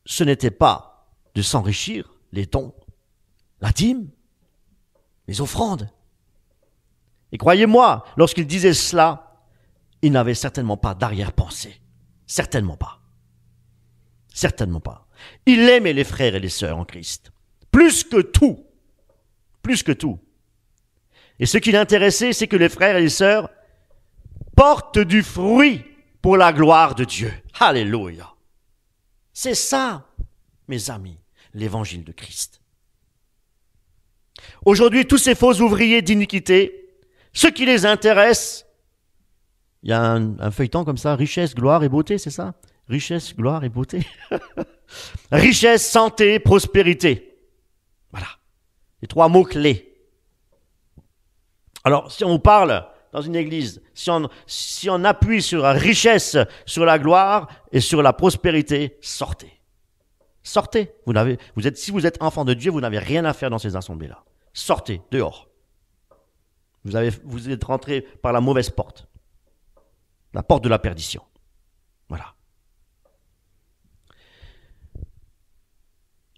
ce n'était pas de s'enrichir, les dons, la dîme. les offrandes. Et croyez-moi, lorsqu'il disait cela, il n'avait certainement pas d'arrière-pensée. Certainement pas. Certainement pas. Il aimait les frères et les sœurs en Christ. Plus que tout. Plus que tout. Et ce qui l'intéressait, c'est que les frères et les sœurs portent du fruit pour la gloire de Dieu. Alléluia. C'est ça, mes amis, l'évangile de Christ. Aujourd'hui, tous ces faux ouvriers d'iniquité, ce qui les intéresse, il y a un feuilleton comme ça, richesse, gloire et beauté, c'est ça? Richesse, gloire et beauté. Richesse, santé, prospérité. Voilà. Les 3 mots clés. Alors, si on vous parle dans une église, si on appuie sur la richesse, sur la gloire et sur la prospérité, sortez. Sortez. Si vous êtes enfant de Dieu, vous n'avez rien à faire dans ces assemblées-là. Sortez, dehors. Vous êtes rentré par la mauvaise porte. La porte de la perdition. Voilà.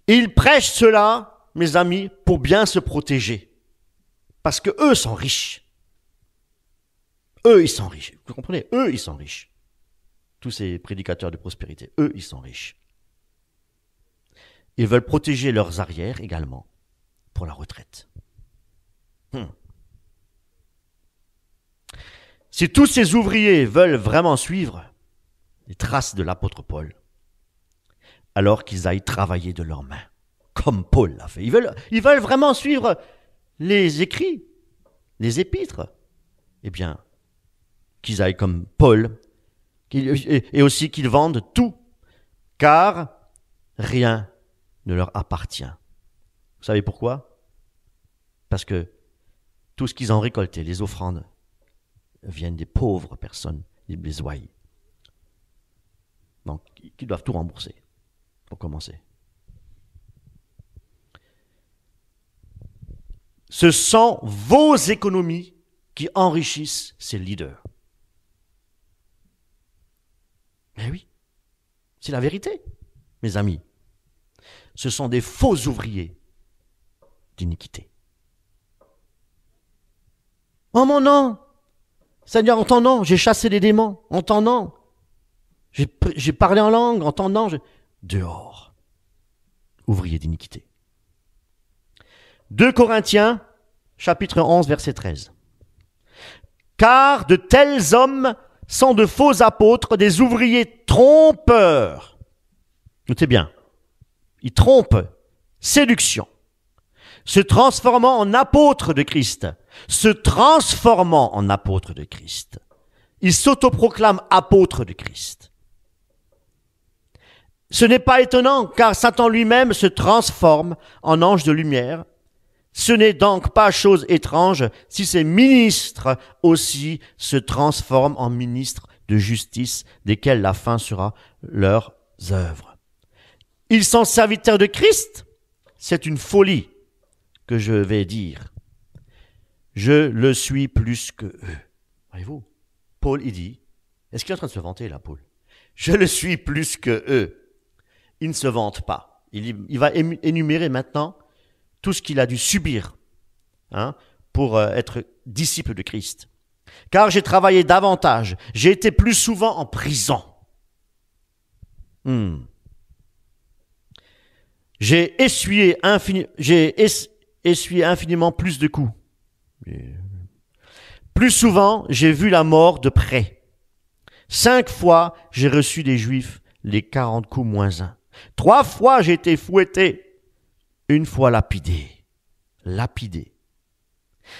Ils prêchent cela, mes amis, pour bien se protéger. Parce que eux sont riches. Eux, ils sont riches. Vous comprenez? Eux, ils sont riches. Tous ces prédicateurs de prospérité, eux, ils sont riches. Ils veulent protéger leurs arrières également pour la retraite. Si tous ces ouvriers veulent vraiment suivre les traces de l'apôtre Paul, alors qu'ils aillent travailler de leurs mains, comme Paul l'a fait. Ils veulent vraiment suivre les écrits, les épîtres. Eh bien, qu'ils aillent comme Paul, et aussi qu'ils vendent tout, car rien ne leur appartient. Vous savez pourquoi? Parce que tout ce qu'ils ont récolté, les offrandes, viennent des pauvres personnes, les ouailles. Donc, qui doivent tout rembourser, pour commencer. Ce sont vos économies qui enrichissent ces leaders. Eh oui, c'est la vérité, mes amis. Ce sont des faux ouvriers d'iniquité. En mon nom, Seigneur, en ton nom, j'ai chassé les démons. En ton nom, j'ai parlé en langue. En ton nom, dehors. Ouvriers d'iniquité. 2 Corinthiens, chapitre 11, verset 13. Car de tels hommes sont de faux apôtres, des ouvriers trompeurs. Notez bien, ils trompent, séduction, se transformant en apôtres de Christ, se transformant en apôtres de Christ. Ils s'autoproclament apôtres de Christ. Ce n'est pas étonnant, car Satan lui-même se transforme en ange de lumière. Ce n'est donc pas chose étrange si ces ministres aussi se transforment en ministres de justice, desquels la fin sera leurs œuvres. Ils sont serviteurs de Christ. C'est une folie que je vais dire. Je le suis plus que eux. Voyez-vous, Paul, il dit, est-ce qu'il est en train de se vanter là, Paul? Je le suis plus que eux. Il ne se vante pas. Il va énumérer maintenant tout ce qu'il a dû subir pour être disciple de Christ. Car j'ai travaillé davantage, j'ai été plus souvent en prison. J'ai essuyé infiniment plus de coups. Plus souvent, j'ai vu la mort de près. 5 fois, j'ai reçu des Juifs les 40 coups moins 1. 3 fois, j'ai été fouetté. 1 fois lapidé.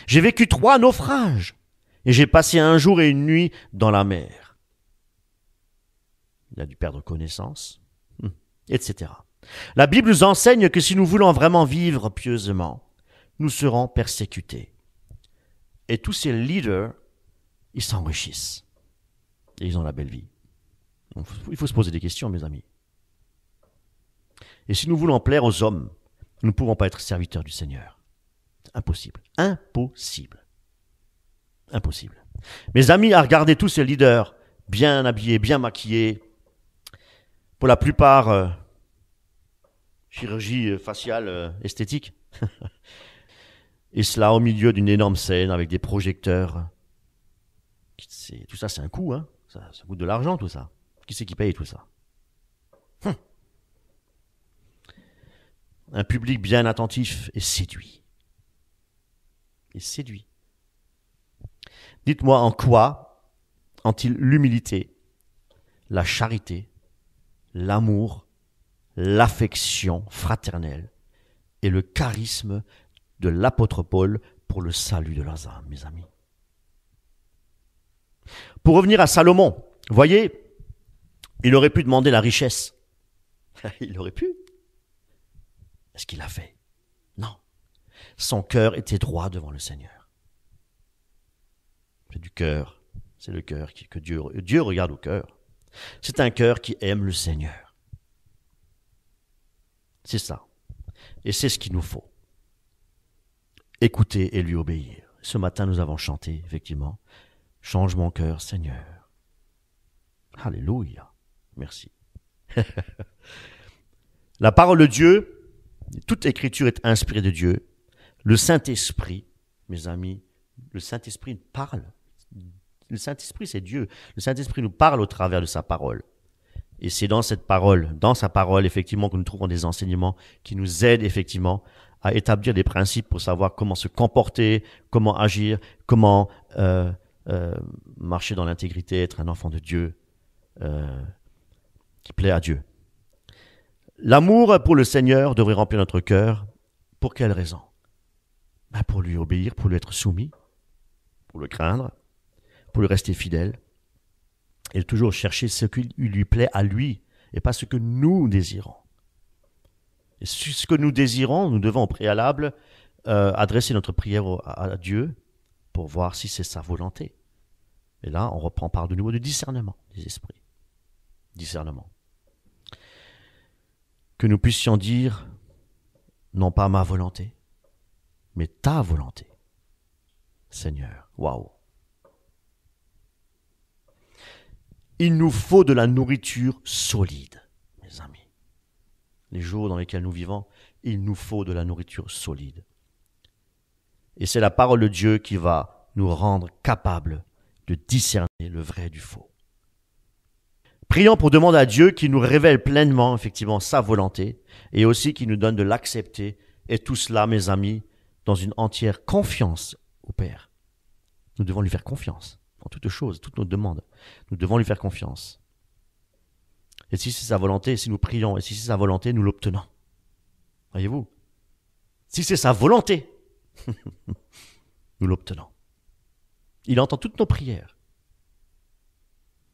J'ai vécu 3 naufrages et j'ai passé 1 jour et 1 nuit dans la mer. Il a dû perdre connaissance, etc. La Bible nous enseigne que si nous voulons vraiment vivre pieusement, nous serons persécutés. Et tous ces leaders, ils s'enrichissent. Et ils ont la belle vie. Donc, il faut se poser des questions, mes amis. Et si nous voulons plaire aux hommes, nous ne pouvons pas être serviteurs du Seigneur. C'est impossible. Impossible. Impossible. Mes amis, à regarder tous ces leaders, bien habillés, bien maquillés, pour la plupart, chirurgie faciale esthétique. Et cela au milieu d'une énorme scène avec des projecteurs. Tout ça, c'est un coût, hein. Ça coûte de l'argent, tout ça. Qui c'est qui paye tout ça? Un public bien attentif et séduit. Dites-moi en quoi ont-ils l'humilité, la charité, l'amour, l'affection fraternelle et le charisme de l'apôtre Paul pour le salut de leurs âmes, mes amis. Pour revenir à Salomon, voyez, il aurait pu demander la richesse. Il aurait pu. Est-ce qu'il l'a fait? Non. Son cœur était droit devant le Seigneur. C'est du cœur. C'est le cœur que Dieu regarde au cœur. C'est un cœur qui aime le Seigneur. C'est ça. Et c'est ce qu'il nous faut. Écouter et lui obéir. Ce matin, nous avons chanté, effectivement, « Change mon cœur, Seigneur ». Alléluia. Merci. La parole de Dieu, toute écriture est inspirée de Dieu. Le Saint-Esprit, mes amis, le Saint-Esprit parle. Le Saint-Esprit, c'est Dieu. Le Saint-Esprit nous parle au travers de sa parole. Et c'est dans sa parole, effectivement, que nous trouvons des enseignements qui nous aident, effectivement, à établir des principes pour savoir comment se comporter, comment agir, comment marcher dans l'intégrité, être un enfant de Dieu qui plaît à Dieu. L'amour pour le Seigneur devrait remplir notre cœur. Pour quelle raison? Pour lui obéir, pour lui être soumis, pour le craindre, pour lui rester fidèle, et toujours chercher ce qui lui plaît à lui, et pas ce que nous désirons. Et ce que nous désirons, nous devons au préalable adresser notre prière à Dieu pour voir si c'est sa volonté. Et là, on parle de nouveau de discernement des esprits. Discernement. Que nous puissions dire, non pas ma volonté, mais ta volonté, Seigneur. Waouh! Il nous faut de la nourriture solide, mes amis. Les jours dans lesquels nous vivons, il nous faut de la nourriture solide. Et c'est la parole de Dieu qui va nous rendre capables de discerner le vrai du faux. Prions pour demander à Dieu qu'il nous révèle pleinement, effectivement, sa volonté et aussi qu'il nous donne de l'accepter. Et tout cela, mes amis, dans une entière confiance au Père. Nous devons lui faire confiance en toutes choses, toutes nos demandes. Nous devons lui faire confiance. Et si c'est sa volonté, si nous prions, et si c'est sa volonté, nous l'obtenons. Voyez-vous? Si c'est sa volonté, nous l'obtenons. Il entend toutes nos prières.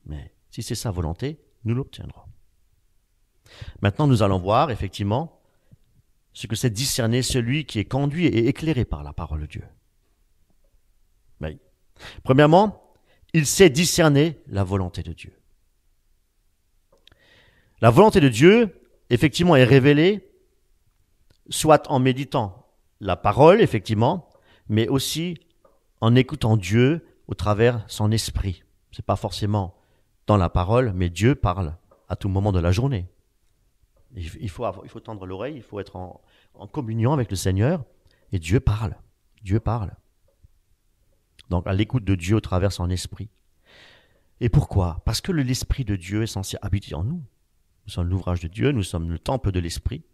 Mais si c'est sa volonté, nous l'obtiendrons. Maintenant, nous allons voir, effectivement, ce que c'est discerner celui qui est conduit et éclairé par la parole de Dieu. Oui. Premièrement, il sait discerner la volonté de Dieu. La volonté de Dieu, effectivement, est révélée soit en méditant la parole, effectivement, mais aussi en écoutant Dieu au travers son esprit. Ce n'est pas forcément dans la parole, mais Dieu parle à tout moment de la journée. Il faut tendre l'oreille, il faut être en communion avec le Seigneur, et Dieu parle. Dieu parle. Donc à l'écoute de Dieu au travers son esprit. Et pourquoi? Parce que l'esprit de Dieu est censé habiter en nous. Nous sommes l'ouvrage de Dieu, nous sommes le temple de l'esprit.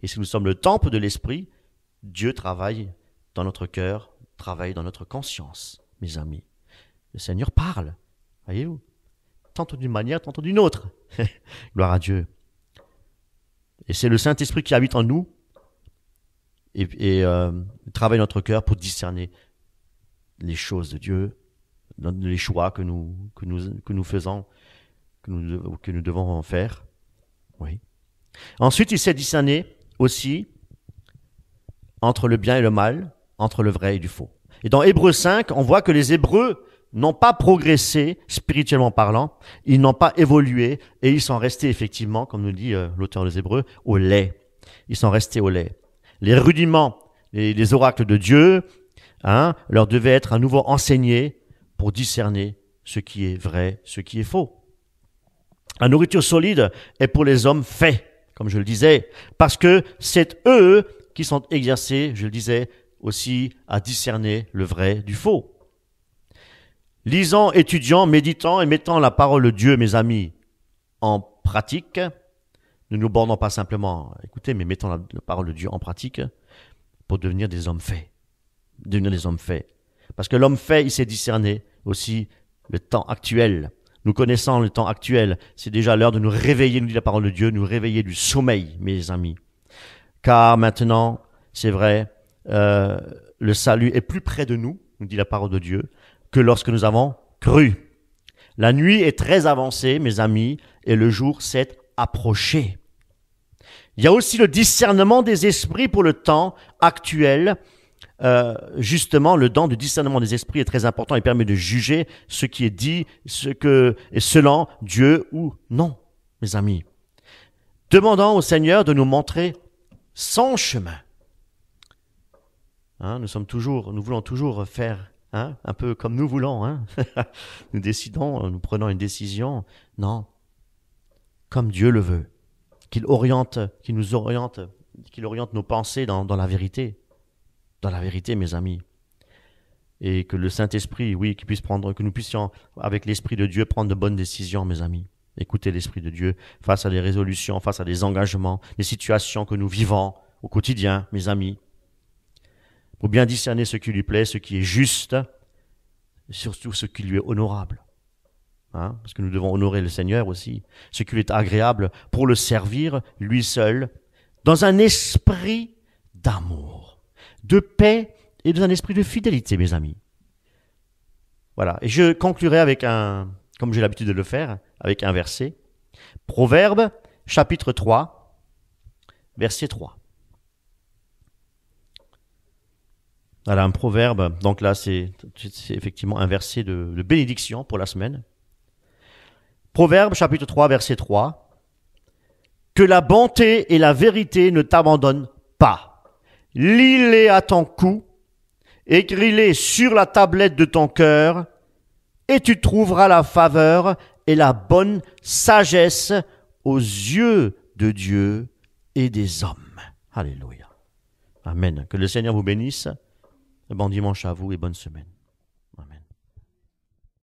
Et si nous sommes le temple de l'esprit, Dieu travaille dans notre cœur, travaille dans notre conscience, mes amis. Le Seigneur parle, voyez-vous, tantôt d'une manière, tantôt d'une autre. Gloire à Dieu. Et c'est le Saint-Esprit qui habite en nous et travaille notre cœur pour discerner les choses de Dieu, les choix que nous faisons, que nous devons faire. Oui. Ensuite, il sait discerner aussi entre le bien et le mal, entre le vrai et du faux. Et dans Hébreux 5, on voit que les Hébreux n'ont pas progressé, spirituellement parlant, ils n'ont pas évolué, et ils sont restés effectivement, comme nous dit l'auteur des Hébreux, au lait. Ils sont restés au lait. Les rudiments, les oracles de Dieu, leur devaient être à nouveau enseignés pour discerner ce qui est vrai, ce qui est faux. La nourriture solide est pour les hommes faits, comme je le disais, parce que c'est eux qui sont exercés, je le disais, aussi à discerner le vrai du faux. Lisant, étudiant, méditant et mettant la parole de Dieu, mes amis, en pratique, ne nous bornons pas simplement à écouter, mais mettons la parole de Dieu en pratique pour devenir des hommes faits. Devenir des hommes faits. Parce que l'homme fait, il sait discerner aussi le temps actuel. Nous connaissons le temps actuel. C'est déjà l'heure de nous réveiller, nous dit la parole de Dieu, nous réveiller du sommeil, mes amis. Car maintenant, c'est vrai, le salut est plus près de nous, nous dit la parole de Dieu, que lorsque nous avons cru. La nuit est très avancée, mes amis, et le jour s'est approché. Il y a aussi le discernement des esprits pour le temps actuel. Justement, le don de discernement des esprits est très important. Il permet de juger ce qui est dit, ce que est selon Dieu ou non, mes amis. Demandons au Seigneur de nous montrer son chemin. Nous voulons toujours faire un peu comme nous voulons. Nous décidons, nous prenons une décision. Non, comme Dieu le veut. Qu'il nous oriente, qu'il oriente nos pensées dans la vérité. Dans la vérité, mes amis. Et que le Saint-Esprit, oui, que nous puissions, avec l'Esprit de Dieu, prendre de bonnes décisions, mes amis. Écoutez l'Esprit de Dieu face à des résolutions, face à des engagements, des situations que nous vivons au quotidien, mes amis. Pour bien discerner ce qui lui plaît, ce qui est juste, et surtout ce qui lui est honorable. Parce que nous devons honorer le Seigneur aussi, ce qui lui est agréable pour le servir, lui seul, dans un esprit d'amour, de paix et dans un esprit de fidélité, mes amis. Voilà, et je conclurai avec comme j'ai l'habitude de le faire, avec un verset. Proverbes, chapitre 3, verset 3. Voilà, un proverbe, donc là c'est effectivement un verset de bénédiction pour la semaine. Proverbe, chapitre 3, verset 3. Que la bonté et la vérité ne t'abandonnent pas. Lis-les à ton cou, écris-les sur la tablette de ton cœur, et tu trouveras la faveur et la bonne sagesse aux yeux de Dieu et des hommes. Alléluia. Amen. Que le Seigneur vous bénisse. Bon dimanche à vous et bonne semaine.